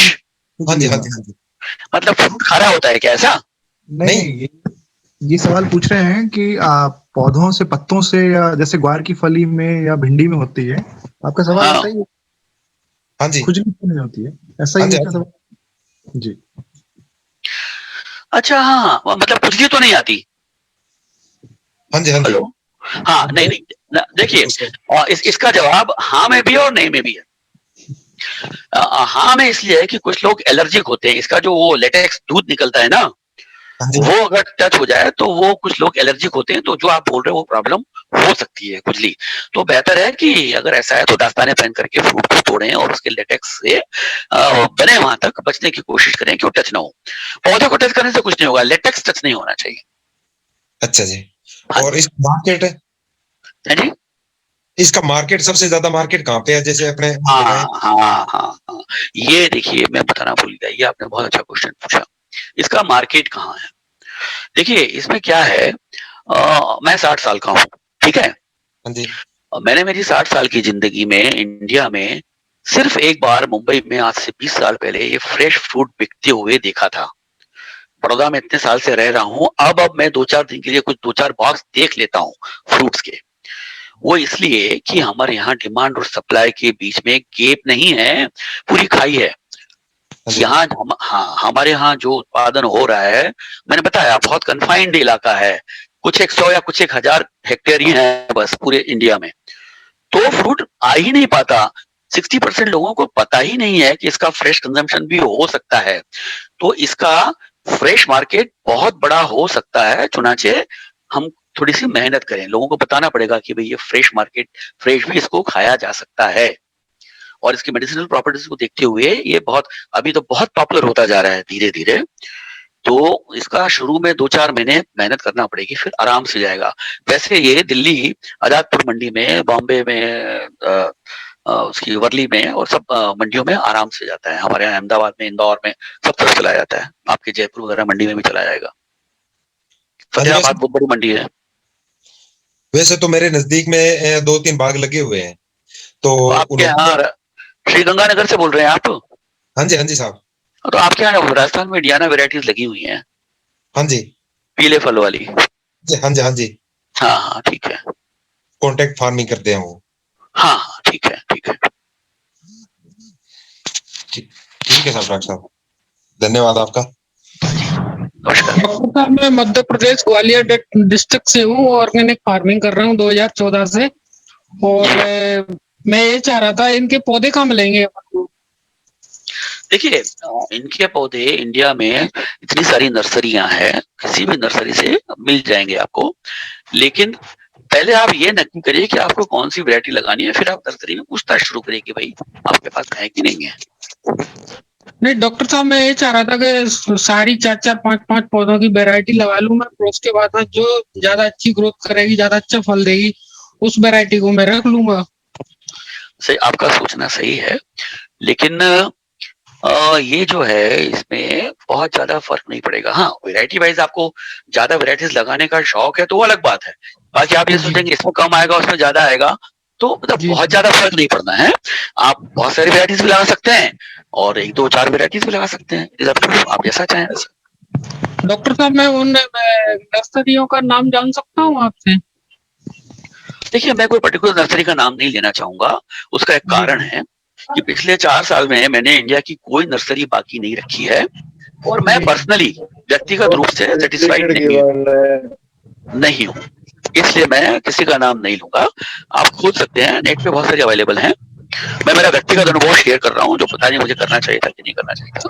हाँ जी, हाँ जी, हाँ जी। मतलब फ्रूट खारा होता है क्या ऐसा? नहीं, ये सवाल पूछ रहे हैं कि पौधों से, पत्तों से, या जैसे ग्वार की फली में या भिंडी में होती है, आपका सवाल हाँ। बताइए। हाँ जी, खुजली क्यों नहीं होती है, ऐसा ही है सवाल जी। अच्छा हाँ, मतलब खुजली तो नहीं आती? हाँ जी, हाँ जी। हाँ नहीं नहीं, देखिए इसका जवाब हाँ में भी और नहीं में भी है। हाँ में इसलिए है कि कुछ लोग एलर्जिक होते हैं, इसका जो वो लेटेक्स दूध निकलता है ना, वो अगर टच हो जाए तो वो कुछ लोग एलर्जिक होते हैं, तो जो आप बोल रहे हो वो प्रॉब्लम हो सकती है, खुजली। तो बेहतर है कि अगर ऐसा है तो दास्ताने पहन करके फ्रूट को तोड़ें और उसके लेटेक्स से बने वहां तक बचने की कोशिश करें कि वो टच ना हो। पौधे को टच करने से कुछ नहीं होगा, लेटेक्स टच नहीं होना चाहिए। अच्छा जी। और इस मार्केट है जी, इसका मार्केट सबसे ज्यादा मार्केट कहाँ पे है, जैसे अपने? हाँ, ये देखिए मैं बताना भूल गया, ये आपने बहुत अच्छा क्वेश्चन पूछा। इसका मार्केट कहाँ है? देखिए इसमें क्या है, मैं 60 साल का हूँ, ठीक है? हाँ जी। मैंने मेरी 60 साल की जिंदगी में इंडिया में सिर्फ एक बार मुंबई में आज से 20 साल पहले ये फ्रेश फ्रूट बिकते हुए देखा था। बड़ौदा में इतने साल से रह रहा हूँ, अब मैं 2-4 दिन के लिए कुछ 2-4 बॉक्स देख लेता हूँ फ्रूट्स के, वो इसलिए कि हमारे यहाँ डिमांड और सप्लाई के बीच में गैप नहीं है, पूरी खाई है। यहाँ हमारे यहाँ जो उत्पादन हो रहा है, मैंने बताया बहुत कन्फाइंड इलाका है, कुछ 100 या कुछ 1000 हेक्टेयर ही है बस पूरे इंडिया में, तो फ्रूट आ ही नहीं पाता। 60% लोगों को पता ही नहीं है कि इसका फ्रेश कंजम्पशन भी हो सकता है। तो इसका फ्रेश मार्केट बहुत बड़ा हो सकता है, चुनाचे हम थोड़ी सी मेहनत करें, लोगों को बताना पड़ेगा कि भाई ये फ्रेश मार्केट, फ्रेश भी इसको खाया जा सकता है। और इसकी मेडिसिनल प्रॉपर्टीज को देखते हुए ये बहुत अभी तो बहुत पॉपुलर होता जा रहा है धीरे धीरे। तो इसका शुरू में 2-4 महीने मेहनत करना पड़ेगी, फिर आराम से जाएगा। वैसे ये दिल्ली आजादपुर मंडी में, बॉम्बे में, उसकी वर्ली में और सब मंडियों में आराम से जाता है। हमारे यहाँ अहमदाबाद में, इंदौर में सब तरफ चलाया जाता है। आपके जयपुर वगैरह मंडी में भी चला जाएगा। फतेहाबाद बहुत बड़ी मंडी है। वैसे तो मेरे नजदीक में 2-3 बाग लगे हुए हैं, तो आपके यहाँ श्रीगंगानगर से बोल रहे हैं आप? हाँ जी साहब। तो आपके यहाँ राजस्थान में डियाना वेराइटीज लगी हुई हैं? हाँ जी, पीले फल वाली। हाँ जी हाँ ठीक है, कॉन्ट्रैक्ट फार्मिंग करते हैं वो। हाँ ठीक है ठीक है साहब। डॉक्टर साहब धन्यवाद आपका। नमस्कार। डॉक्टर साहब मैं मध्य प्रदेश ग्वालियर डिस्ट्रिक्ट से हूँ, ऑर्गेनिक फार्मिंग कर रहा हूँ 2014 से, और मैं ये चाह रहा था इनके पौधे कहाँ मिलेंगे? देखिए, इनके पौधे इंडिया में इतनी सारी नर्सरियां हैं, किसी भी नर्सरी से मिल जाएंगे आपको, लेकिन पहले आप ये नक्की करिए कि आपको कौन सी वैरायटी लगानी है, फिर आप नर्सरी में पूछताछ शुरू करिए कि भाई आपके पास है कि नहीं है। नहीं डॉक्टर साहब, मैं ये चाह रहा था कि सारी 4-4, 5-5 पौधों की वैरायटी लगा लूं मैं, फिर उसके बाद में जो ज्यादा अच्छी ग्रोथ करेगी, ज्यादा अच्छा फल देगी, उस वैरायटी को मैं रख लूंगा। सही, आपका सोचना सही है, लेकिन ये जो है इसमें बहुत ज्यादा फर्क नहीं पड़ेगा। हाँ, वैरायटी वाइज आपको ज्यादा वैरायटीज लगाने का शौक है तो वो अलग बात है। बाकी आप ये सोचेंगे इसमें कम आएगा उसमें ज्यादा आएगा, तो मतलब बहुत ज्यादा फर्क नहीं पड़ना है। आप बहुत सारी वैरायटीज भी लगा सकते हैं और 1-2-4 वैरायटीज भी लगा सकते हैं, आप जैसा चाहें। डॉक्टर साहब मैं उन नर्सरियों का नाम जान सकता हूँ आपसे? देखिए, मैं कोई पर्टिकुलर नर्सरी का नाम नहीं लेना चाहूंगा। उसका एक कारण है कि पिछले 4 साल में मैंने इंडिया की कोई नर्सरी बाकी नहीं रखी है और मैं पर्सनली व्यक्तिगत रूप से सेटिस्फाइड नहीं हूँ, इसलिए मैं किसी का नाम नहीं लूंगा। आप खोज सकते हैं, नेट पे बहुत सारी अवेलेबल हैं। मैं मेरा व्यक्तिगत अनुभव शेयर कर रहा हूँ, जो पता नहीं मुझे करना चाहिए था कि नहीं करना चाहिए था।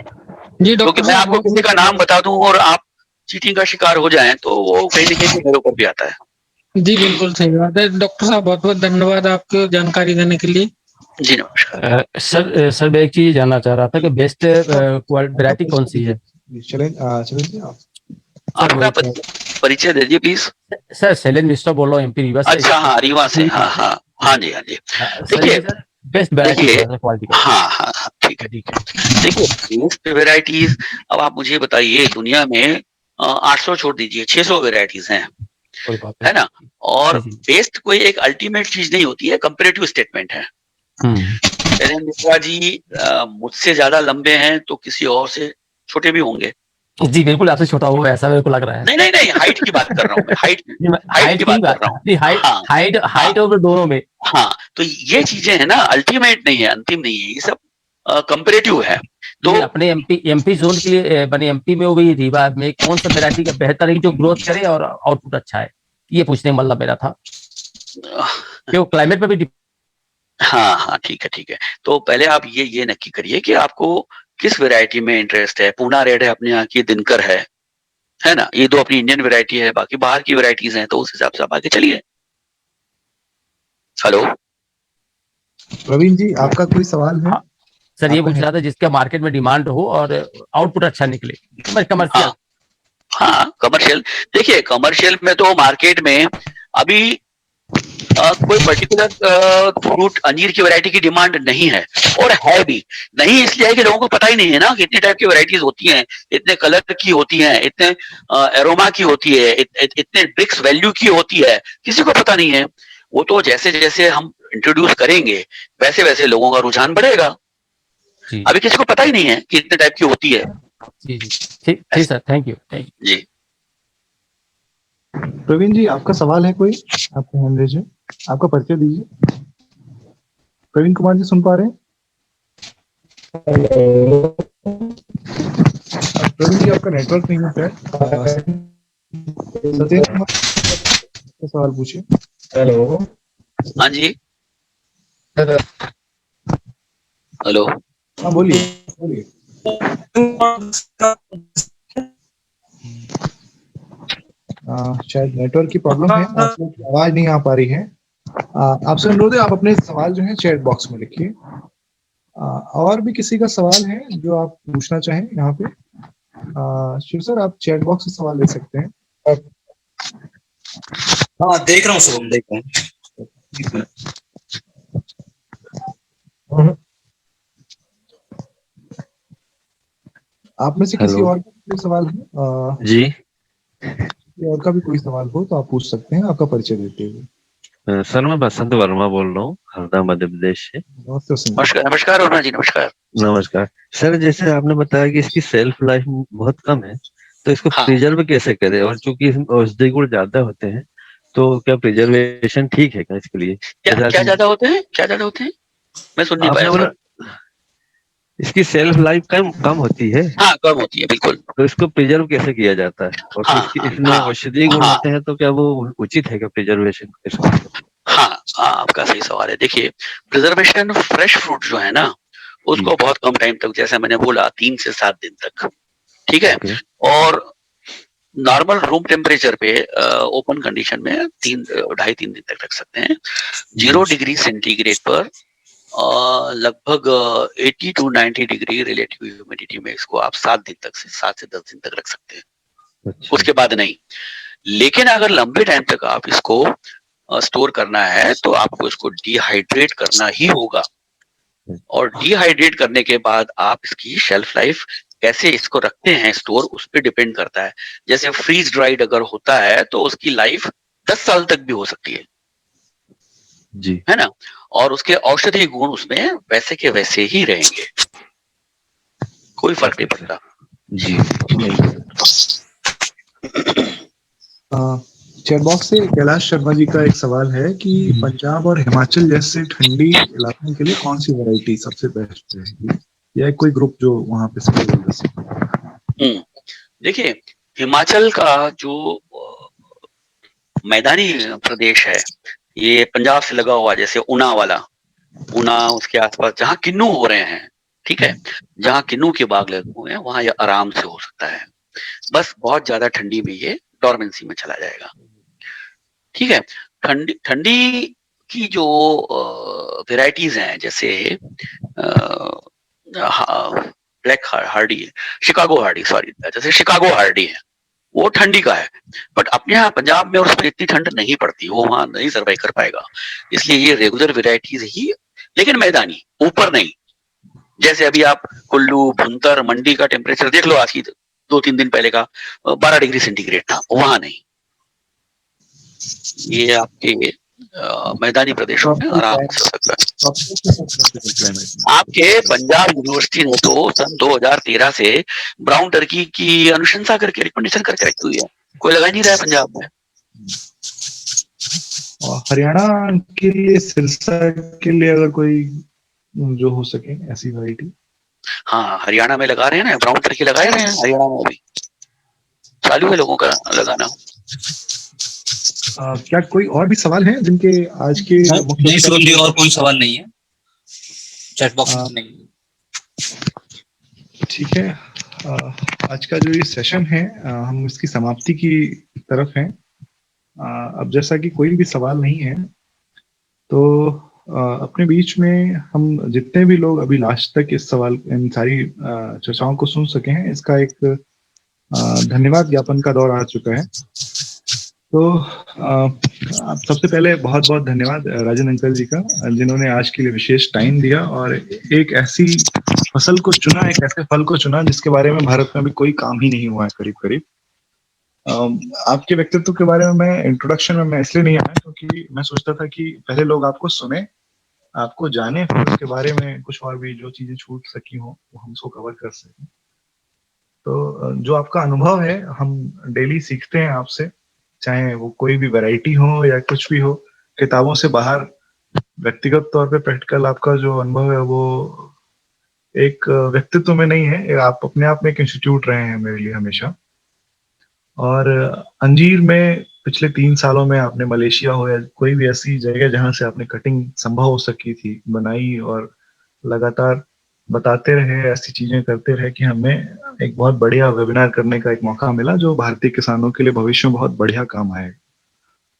जी क्योंकि मैं आपको किसी का नाम बता दूं और आप चीटिंग का शिकार हो जाएं तो वो कहीं ना कहीं मेरे ऊपर भी आता है। जी बिल्कुल सही बात है। डॉक्टर साहब बहुत बहुत धन्यवाद आपको जानकारी देने के लिए। जी नमस्कार। सर मैं एक चीज जानना चाह रहा था कि बेस्ट वैरायटी कौन सी है? आपका परिचय दीजिए प्लीज। सर शैलेंद्र मिश्रा बोल रहा हूँ, एमपी रीवा से। अच्छा, हाँ रीवा से। हाँ जी। देखिए बेस्ट वैरायटी, हाँ ठीक है। देखिए बेस्ट वेराइटीज, अब आप मुझे बताइए, दुनिया में 800 छोड़ दीजिए, 600 वेराइटीज हैं, है ना। और बेस्ट कोई एक अल्टीमेट चीज नहीं होती है, कंपैरेटिव स्टेटमेंट है। शैलेंद्र मिश्रा जी मुझसे ज्यादा लंबे हैं तो किसी और से छोटे भी होंगे। जी बिल्कुल, आपसे छोटा हुआ ऐसा मेरे को लग रहा है। नहीं, हाइट की बात कर रहा हूँ मैं, हाइट की बात कर रहा हूँ। हाइट और दोनों में। हाँ, तो ये चीजें है ना, अल्टीमेट नहीं है, अंतिम नहीं है, ये सब कंपैरेटिव है। तो अपने एमपी जोन के लिए बने, एमपी में हो गई रीवा में कौन सा वैरायटी का बेहतर है जो ग्रोथ करे और आउटपुट अच्छा है, ये पूछने मतलब मेरा था, क्यों क्लाइमेट पे भी। हाँ ठीक है। तो पहले आप ये नक्की करिए कि आपको किस वैरायटी में इंटरेस्ट है। पूना रेड है अपने यहाँ की, दिनकर है ना, ये 2 अपनी इंडियन वैरायटी है, बाकी बाहर की वैरायटीज हैं, तो उस हिसाब से आप आगे चलिए। हेलो प्रवीण जी, आपका कोई सवाल है? सर ये पूछ रहा था जिसका मार्केट में डिमांड हो और आउटपुट अच्छा निकले, कमर्शियल। हाँ कमर्शियल। देखिए कमर्शियल में तो मार्केट में अभी कोई पर्टिकुलर फ्रूट अंजीर की वैरायटी की डिमांड नहीं है, और है भी नहीं इसलिए है कि लोगों को पता ही नहीं है ना कि इतने टाइप की वैरायटीज होती हैं, इतने कलर की होती हैं, इतने एरोमा की होती है, इतने ब्रिक्स वैल्यू की होती है, किसी को पता नहीं है। वो तो जैसे जैसे हम इंट्रोड्यूस करेंगे वैसे वैसे लोगों का रुझान बढ़ेगा। अभी किसी को पता ही नहीं है कि इतने टाइप की होती है। जी ठीक सर, थैंक यू जी। प्रवीण जी, आपका सवाल है कोई? आपका हैंड रेज है। आपका परिचय दीजिए। प्रवीण कुमार जी सुन पा रहे हैं? प्रवीण जी आपका नेटवर्क नहीं होता है। सत्येंद्र कुमार सवाल पूछिए। हेलो। हाँ जी, हेलो। हाँ बोलिए बोलिए। शायद नेटवर्क की प्रॉब्लम है, आपकी आवाज नहीं आ पा रही है। आपसे अनुरोध है आप अपने सवाल जो है चैट बॉक्स में लिखिए। और भी किसी का सवाल है जो आप पूछना चाहें यहाँ पे? शिव सर आप चैट बॉक्स से सवाल ले सकते हैं। हाँ देख रहा हूँ शुभम, देख रहा हूँ। आप में से किसी और का कोई सवाल है? जी किसी और का भी कोई सवाल हो तो आप पूछ सकते हैं, आपका परिचय देते हुए। सर, मैं बसंत वर्मा बोल रहा हूँ, हरदा मध्य प्रदेश से। नमस्ते वसंत। नमस्कार नमस्कार वर्मा जी, नमस्कार। नमस्कार सर। जैसे आपने बताया कि इसकी सेल्फ लाइफ बहुत कम है, तो इसको हाँ, प्रिजर्व कैसे करें? और चूंकि इसमें औषधि गुण ज्यादा होते हैं, तो क्या प्रिजर्वेशन ठीक है क्या इसके लिए? क्या जैसे क्या ज्यादा होते हैं, क्या ज्यादा होते हैं? मैं सुन नहीं आपने पाया बोला सर। इसकी सेल्फ लाइफ कम कम होती है, हाँ, कम होती है बिल्कुल। तो इसको प्रिजर्व कैसे किया जाता है? और हाँ इसकी हाँ इसमें हाँ औषधि गुण हाँ होते हैं, तो क्या वो उचित है क्या प्रिजर्वेशन इसका? हाँ हाँ, आपका सही सवाल है। देखिए, प्रिजर्वेशन फ्रेश फ्रूट जो है ना, उसको बहुत कम टाइम तक, जैसे मैंने बोला 3 से 7 दिन तक, ठीक है। ओके। और नॉर्मल रूम टेम्परेचर पे ओपन कंडीशन में 2.5-3 दिन तक रख सकते हैं। 0 डिग्री सेंटीग्रेड पर लगभग 80 to 90 डिग्री रिलेटिव ह्यूमिडिटी में इसको आप 7 दिन तक से 7 से 10 दिन तक रख सकते हैं, अच्छा। उसके बाद नहीं। लेकिन अगर लंबे टाइम तक आप इसको स्टोर करना है तो आपको इसको डिहाइड्रेट करना ही होगा। और डिहाइड्रेट करने के बाद आप इसकी शेल्फ लाइफ कैसे इसको रखते हैं स्टोर, उस पर डिपेंड करता है। जैसे फ्रीज ड्राइड अगर होता है तो उसकी लाइफ 10 साल तक भी हो सकती है जी। है ना। और उसके औषधीय गुण उसमें वैसे के वैसे ही रहेंगे, कोई फर्क नहीं पड़ता। जी। चैट बॉक्स से कैलाश शर्मा जी का एक सवाल है कि पंजाब और हिमाचल जैसे ठंडी इलाकों के लिए कौन सी वैरायटी सबसे बेस्ट रहेगी, या कोई ग्रुप जो वहां पे सबसे देखिए, हिमाचल का जो मैदानी प्रदेश है, ये पंजाब से लगा हुआ, जैसे ऊना वाला, ऊना उसके आसपास जहाँ किन्नू हो रहे हैं, ठीक है, जहाँ किन्नू के बाग लगे हुए हैं, वहां ये आराम से हो सकता है। बस बहुत ज्यादा ठंडी में ये डॉर्मेंसी में चला जाएगा, ठीक है। ठंडी ठंडी की जो वेराइटीज हैं, जैसे black Hardy, Chicago Hardy, sorry, जैसे शिकागो हार्डी है, वो ठंडी का है। बट अपने यहाँ पंजाब में उसमें इतनी ठंड नहीं पड़ती, वो वहां नहीं सर्वाइव कर पाएगा, इसलिए ये रेगुलर वेराइटीज ही, लेकिन मैदानी, ऊपर नहीं। जैसे अभी आप कुल्लू, भुंतर, मंडी का टेम्परेचर देख लो, आज की 2-3 दिन पहले का 12 डिग्री सेंटीग्रेड था, वहां नहीं। ये आपके मैदानी प्रदेशों में आराम से हो सकता है। आपके पंजाब यूनिवर्सिटी ने तो सन 2013 से ब्राउन टर्की की अनुशंसा करके, रिकमेंडेशन करके रखी हुई है, कोई लगा नहीं रहा है पंजाब में। हरियाणा के लिए, सिरसा के लिए अगर कोई जो हो सके ऐसी वैरायटी? हाँ, हरियाणा में लगा रहे हैं ना, ब्राउन टर्की लगा रहे हैं हरियाणा में, भी चालू है लोगों का लगाना। क्या कोई और भी सवाल है जिनके आज के? नहीं शिवम जी, और कोई सवाल नहीं है चैट बॉक्स में नहीं। ठीक है, आज का जो ये सेशन है हम इसकी समाप्ति की तरफ हैं। अब जैसा कि कोई भी सवाल नहीं है, तो अपने बीच में हम जितने भी लोग अभी लास्ट तक इस सवाल, इन सारी चर्चाओं को सुन सके हैं, इसका एक धन्यवाद ज्ञापन का दौर आ चुका है। तो सबसे पहले बहुत बहुत धन्यवाद राजन अंकल जी का, जिन्होंने आज के लिए विशेष टाइम दिया और एक ऐसी फसल को चुना, एक ऐसे फल को चुना जिसके बारे में भारत में अभी कोई काम ही नहीं हुआ है करीब करीब। आपके व्यक्तित्व के बारे में मैं इंट्रोडक्शन में मैं इसलिए नहीं आया क्योंकि मैं सोचता था कि पहले लोग आपको सुने, आपको जाने, फिर उसके बारे में कुछ और भी जो चीजें छूट सकी हो वो हम उसको कवर कर सकें। तो जो आपका अनुभव है, हम डेली सीखते हैं आपसे, चाहे वो कोई भी वैरायटी हो या कुछ भी हो, किताबों से बाहर व्यक्तिगत तौर पे प्रैक्टिकल आपका जो अनुभव है वो एक व्यक्तित्व में नहीं है, आप अपने आप में एक इंस्टीट्यूट रहे हैं मेरे लिए हमेशा। और अंजीर में पिछले 3 सालों में आपने मलेशिया हो या कोई भी ऐसी जगह जहाँ से आपने कटिंग संभव हो सकी थी बनाई और लगातार बताते रहे, ऐसी चीजें करते रहे कि हमें एक बहुत बढ़िया वेबिनार करने का एक मौका मिला जो भारतीय किसानों के लिए भविष्य में बहुत बढ़िया काम आएगा।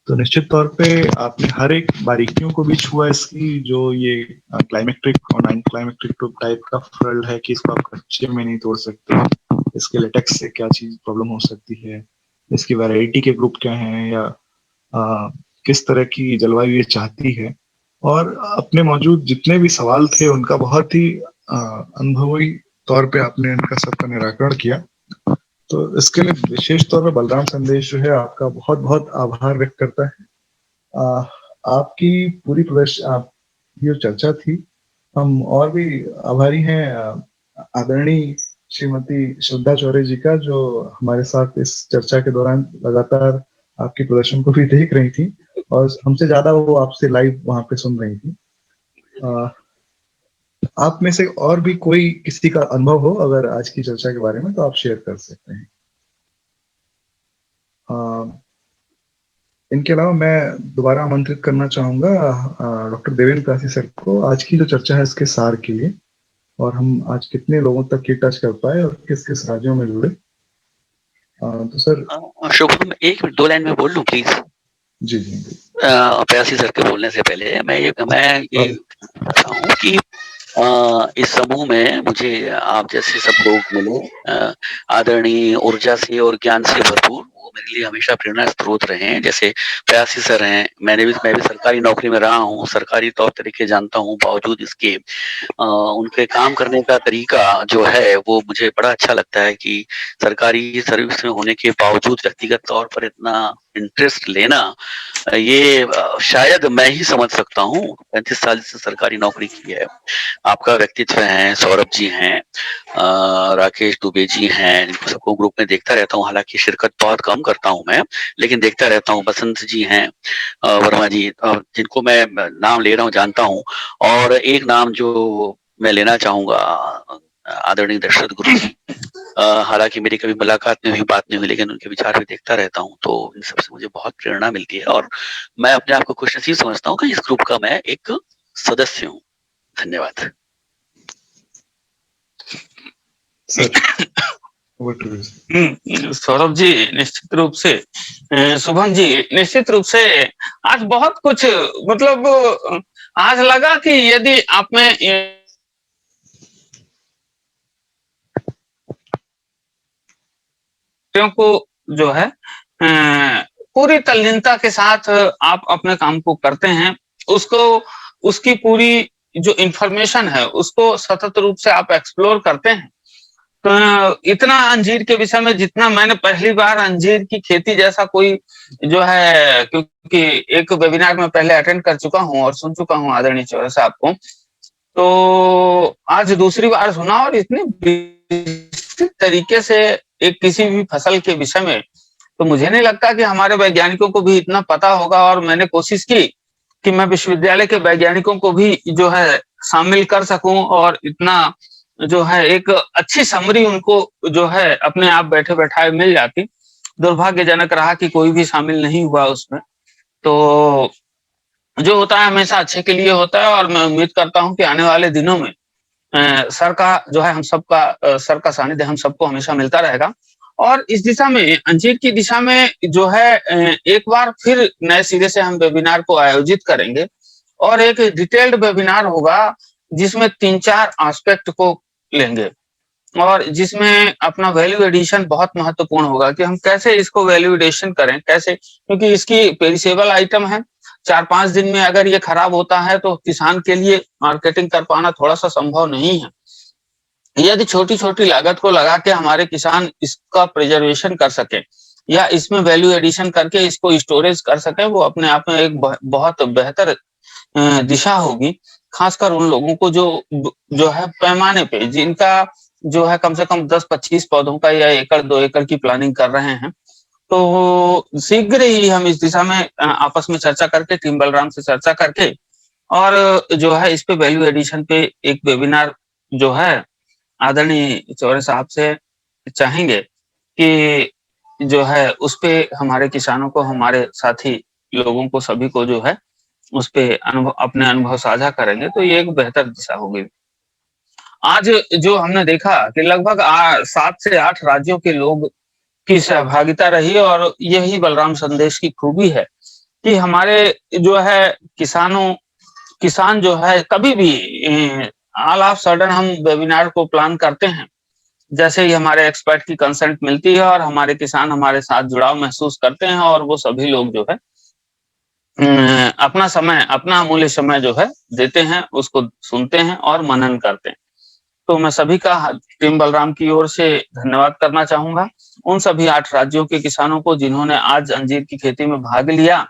तो निश्चित तौर पे आपने हर एक बारीकियों को भी छुआ इसकी, जो ये क्लाइमेट्रिक और नॉन क्लाइमेट्रिक टाइप का फल है कि इसको आप कच्चे में नहीं तोड़ सकते, इसके लेटेक्स से क्या चीज प्रॉब्लम हो सकती है, इसकी वैरायटी के ग्रुप क्या हैं, या किस तरह की जलवायु ये चाहती है, और अपने मौजूद जितने भी सवाल थे उनका बहुत ही अनुभवी तौर पे आपने इनका सबका निराकरण किया। तो इसके लिए विशेष तौर पर बलराम संदेश जो है आपका बहुत बहुत आभार व्यक्त करता है। आपकी पूरी आपकी जो चर्चा थी, हम और भी आभारी हैं आदरणीय श्रीमती श्रद्धा चौरे जी का, जो हमारे साथ इस चर्चा के दौरान लगातार आपके प्रदर्शन को भी देख रही थी और हमसे ज्यादा वो आपसे लाइव वहां पे सुन रही थी। आप में से और भी कोई किसी का अनुभव हो अगर आज की चर्चा के बारे में, तो आप शेयर कर सकते हैं। इनके अलावा मैं दोबारा आमंत्रित करना चाहूंगा डॉक्टर देवेंद्र प्यासी सर को आज की जो चर्चा है इसके सार के लिए, और हम आज कितने लोगों तक ये टच कर पाए और किस किस राज्यों में जुड़े। तो सर शुभम, 1 मिनट 2 लाइन में बोल लूं प्लीज। जी जी। प्यासी सर के बोलने से पहले मैं ये कहता हूँ कि इस समूह में मुझे आप जैसे सब लोग मिले, आदरणीय ऊर्जा से और ज्ञान से भरपूर, वो मेरे लिए हमेशा प्रेरणा स्रोत रहे हैं। जैसे प्यासी सर हैं, मैं भी सरकारी नौकरी में रहा हूँ, सरकारी तौर तरीके जानता हूँ, बावजूद इसके उनके काम करने का तरीका जो है वो मुझे बड़ा अच्छा लगता है कि सरकारी सर्विस में होने के बावजूद व्यक्तिगत तौर पर इतना इंटरेस्ट लेना, ये शायद मैं ही समझ सकता हूँ। 35 साल से सरकारी नौकरी की है। आपका व्यक्तित्व है, सौरभ जी हैं, राकेश दुबे जी हैं, सबको ग्रुप में देखता रहता हूँ, हालांकि शिरकत बहुत कम करता हूँ मैं, लेकिन देखता रहता हूँ। बसंत जी हैं, वर्मा जी, जिनको मैं नाम ले रहा हूँ जानता हूँ। और एक नाम जो मैं लेना चाहूंगा, आदरणीय दशरथ गुरु जी, हालांकि मेरी कभी मुलाकात नहीं हुई, बात नहीं हुई, लेकिन उनके विचार भी देखता रहता हूँ। तो इन सबसे मुझे बहुत प्रेरणा मिलती है और मैं अपने आप को खुशनसीब समझता हूँ कि इस ग्रुप का मैं एक सदस्य हूँ। धन्यवाद। सौरभ जी निश्चित रूप से, शुभम जी निश्चित रूप से आज बहुत कुछ, मतलब आज लगा कि यदि आप में को जो है पूरी तल्लीनता के साथ आप अपने काम को करते हैं, उसको उसकी पूरी जो इंफॉर्मेशन है उसको सतत रूप से आप एक्सप्लोर करते हैं। तो इतना अंजीर के विषय में जितना मैंने पहली बार अंजीर की खेती जैसा कोई जो है, क्योंकि एक वेबिनार में पहले अटेंड कर चुका हूं और सुन चुका हूं आदरणीय चौरे साहब को, तो आज दूसरी बार सुना और इतनी विस्तृत तरीके से एक किसी भी फसल के विषय में, तो मुझे नहीं लगता कि हमारे वैज्ञानिकों को भी इतना पता होगा। और मैंने कोशिश की कि मैं विश्वविद्यालय के वैज्ञानिकों को भी जो है शामिल कर सकूं और इतना जो है एक अच्छी समरी उनको जो है अपने आप बैठे बैठाए मिल जाती। दुर्भाग्यजनक रहा कि कोई भी शामिल नहीं हुआ उसमें। तो जो होता है हमेशा अच्छे के लिए होता है और मैं उम्मीद करता हूं कि आने वाले दिनों में सर का जो है हम सबका सर का सानिध्य हम सबको हमेशा मिलता रहेगा। और इस दिशा में, अंजीर की दिशा में जो है एक बार फिर नए सिरे से हम वेबिनार को आयोजित करेंगे और एक डिटेल्ड वेबिनार होगा जिसमें 3-4 एस्पेक्ट को लेंगे और जिसमें अपना वैल्यू एडिशन बहुत महत्वपूर्ण होगा कि हम कैसे इसको वैल्यू एडिशन करें, कैसे, क्योंकि इसकी पेरिसेबल आइटम है। 4-5 दिन में अगर ये खराब होता है तो किसान के लिए मार्केटिंग कर पाना थोड़ा सा संभव नहीं है। यदि छोटी छोटी लागत को लगा के हमारे किसान इसका प्रिजर्वेशन कर सके या इसमें वैल्यू एडिशन करके इसको स्टोरेज कर सके, वो अपने आप में एक बहुत बेहतर दिशा होगी। खासकर उन लोगों को जो है पैमाने पे, जिनका जो है कम से कम 10-25 पौधों का या 1-2 एकड़ की प्लानिंग कर रहे हैं, तो शीघ्र ही हम इस दिशा में आपस में चर्चा करके, टीम बलराम से चर्चा करके, और जो है इस पे वैल्यू एडिशन पे एक वेबिनार जो है आदरणीय चौरे साहब से चाहेंगे कि जो है उस पे हमारे किसानों को, हमारे साथी लोगों को, सभी को जो है उस पे अपने अनुभव साझा करेंगे, तो ये एक बेहतर दिशा होगी। आज जो हमने देखा कि लगभग 7 से 8 राज्यों के लोग की सहभागिता रही, और यही बलराम संदेश की खूबी है कि हमारे जो है किसान जो है कभी भी ऑल ऑफ सडन हम वेबिनार को प्लान करते हैं, जैसे ही हमारे एक्सपर्ट की कंसेंट मिलती है और हमारे किसान हमारे साथ जुड़ाव महसूस करते हैं, और वो सभी लोग जो है अपना समय, अपना अमूल्य समय जो है देते हैं, उसको सुनते हैं और मनन करते हैं। तो मैं सभी का टीम बलराम की ओर से धन्यवाद करना चाहूंगा, उन सभी 8 राज्यों के किसानों को जिन्होंने आज अंजीर की खेती में भाग लिया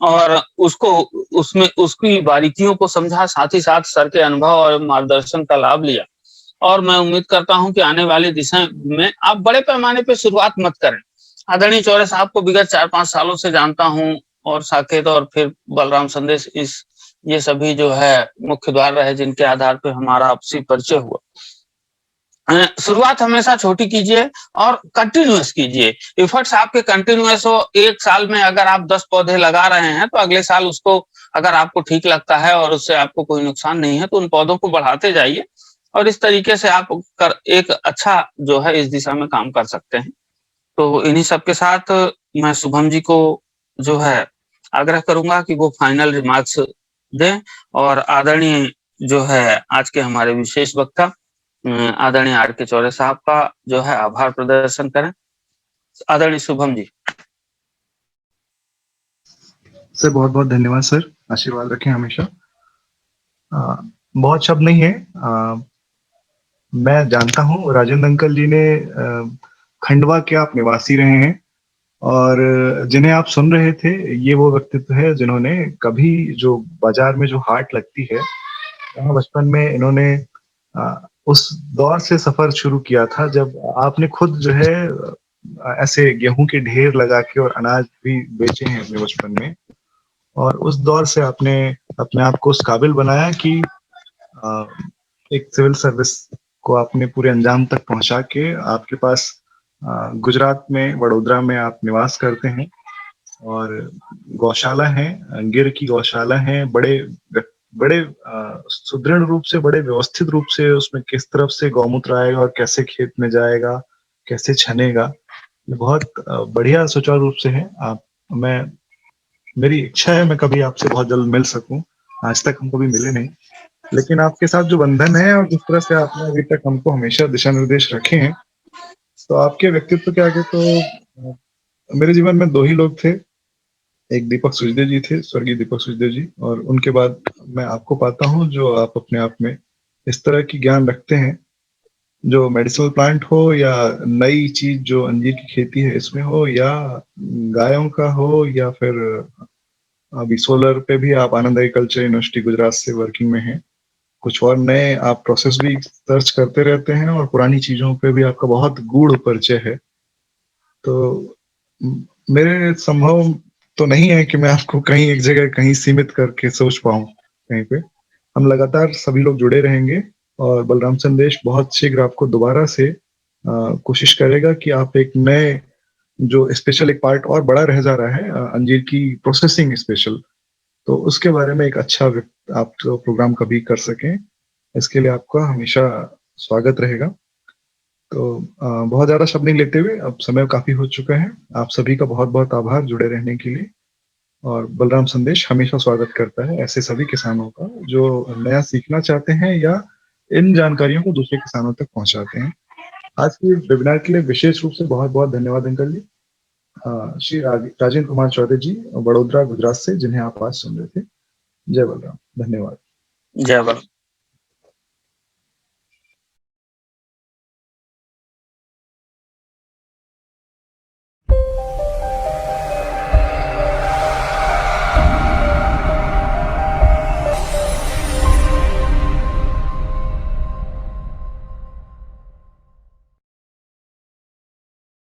और उसमें उसकी बारीकियों को समझा, साथ ही साथ सर के अनुभव और मार्गदर्शन का लाभ लिया। और मैं उम्मीद करता हूं कि आने वाले दिशा में आप बड़े पैमाने पे शुरुआत मत करें। आदरणीय चौरे साहब को विगत 4-5 सालों से जानता हूं, और साकेत और फिर बलराम संदेश, ये सभी जो है मुख्य द्वार रहे जिनके आधार पे हमारा आपसी परिचय हुआ। शुरुआत हमेशा छोटी कीजिए और कंटिन्यूअस कीजिए। एफर्ट्स आपके कंटिन्यूअस हो। 1 साल में अगर आप 10 पौधे लगा रहे हैं, तो अगले साल उसको, अगर आपको ठीक लगता है और उससे आपको कोई नुकसान नहीं है, तो उन पौधों को बढ़ाते जाइए, और इस तरीके से आप एक अच्छा जो है इस दिशा में काम कर सकते हैं। तो इन्हीं सब के साथ मैं शुभम जी को जो है आग्रह करूंगा कि वो फाइनल रिमार्क्स दें, और आदरणीय जो है आज के हमारे विशेष वक्ता आदरणीय आर.के. चौरे साहब का जो है आभार प्रदर्शन करें। आदरणीय शुभम जी। सर बहुत बहुत धन्यवाद सर, आशीर्वाद रखें हमेशा। बहुत शब्द नहीं है। मैं जानता हूँ राजेंद्र अंकल जी ने खंडवा के आप निवासी रहे हैं, और जिन्हें आप सुन रहे थे ये वो व्यक्तित्व है जिन्होंने कभी जो बाजार में जो हाट लगती है, वहाँ बचपन में इन्होंने उस दौर से सफर शुरू किया था जब आपने खुद जो है ऐसे गेहूं के ढेर लगा के और अनाज भी बेचे हैं अपने बचपन में, और उस दौर से आपने अपने आप को उस काबिल बनाया कि एक सिविल सर्विस को आपने पूरे अंजाम तक पहुंचा के आपके पास गुजरात में वडोदरा में आप निवास करते हैं, और गौशाला है, गिर की गौशाला है, बड़े सुदृढ़ रूप से, बड़े व्यवस्थित रूप से उसमें किस तरफ से गौमूत्र आएगा और कैसे खेत में जाएगा, कैसे छनेगा, ये बहुत बढ़िया सुचारू रूप से है। मेरी इच्छा है मैं कभी आपसे बहुत जल्द मिल सकूं। आज तक हम कभी मिले नहीं, लेकिन आपके साथ जो बंधन है और जिस तरह से आपने अभी तक हमको हमेशा दिशा निर्देश रखे हैं, तो आपके व्यक्तित्व के आगे तो मेरे जीवन में 2 ही लोग थे। एक दीपक सुजदेव जी थे, स्वर्गीय दीपक सुजदेव जी, और उनके बाद मैं आपको पाता हूँ जो आप अपने आप में इस तरह की ज्ञान रखते हैं, जो मेडिसिनल प्लांट हो या नई चीज जो अंजीर की खेती है इसमें हो, या गायों का हो, या फिर अभी सोलर पे भी आप आनंद एग्रीकल्चर यूनिवर्सिटी गुजरात से वर्किंग में हैं। कुछ और नए आप प्रोसेस भी सर्च करते रहते हैं, और पुरानी चीजों पे भी आपका बहुत गूढ़ परिचय है। तो मेरे संभव तो नहीं है कि मैं आपको कहीं एक जगह कहीं सीमित करके सोच पाऊं कहीं पे। हम लगातार सभी लोग जुड़े रहेंगे, और बलराम संदेश बहुत शीघ्र आपको दोबारा से कोशिश करेगा कि आप एक नए जो स्पेशल एक पार्ट और बड़ा रह जा रहा है अंजीर की प्रोसेसिंग स्पेशल, तो उसके बारे में एक अच्छा आप प्रोग्राम कभी कर सकें। इसके लिए आपका हमेशा स्वागत रहेगा। तो बहुत ज्यादा शब्द नहीं लेते हुए, अब समय काफी हो चुका है। आप सभी का बहुत बहुत आभार जुड़े रहने के लिए, और बलराम संदेश हमेशा स्वागत करता है ऐसे सभी किसानों का जो नया सीखना चाहते हैं या इन जानकारियों को दूसरे किसानों तक पहुंचाते हैं। आज के वेबिनार के लिए विशेष रूप से बहुत बहुत धन्यवाद अंकल जी। श्री राजेंद्र कुमार चौधरी जी वडोदरा गुजरात से, जिन्हें आप आज सुन रहे थे। जय बलराम, धन्यवाद। जय बलराम।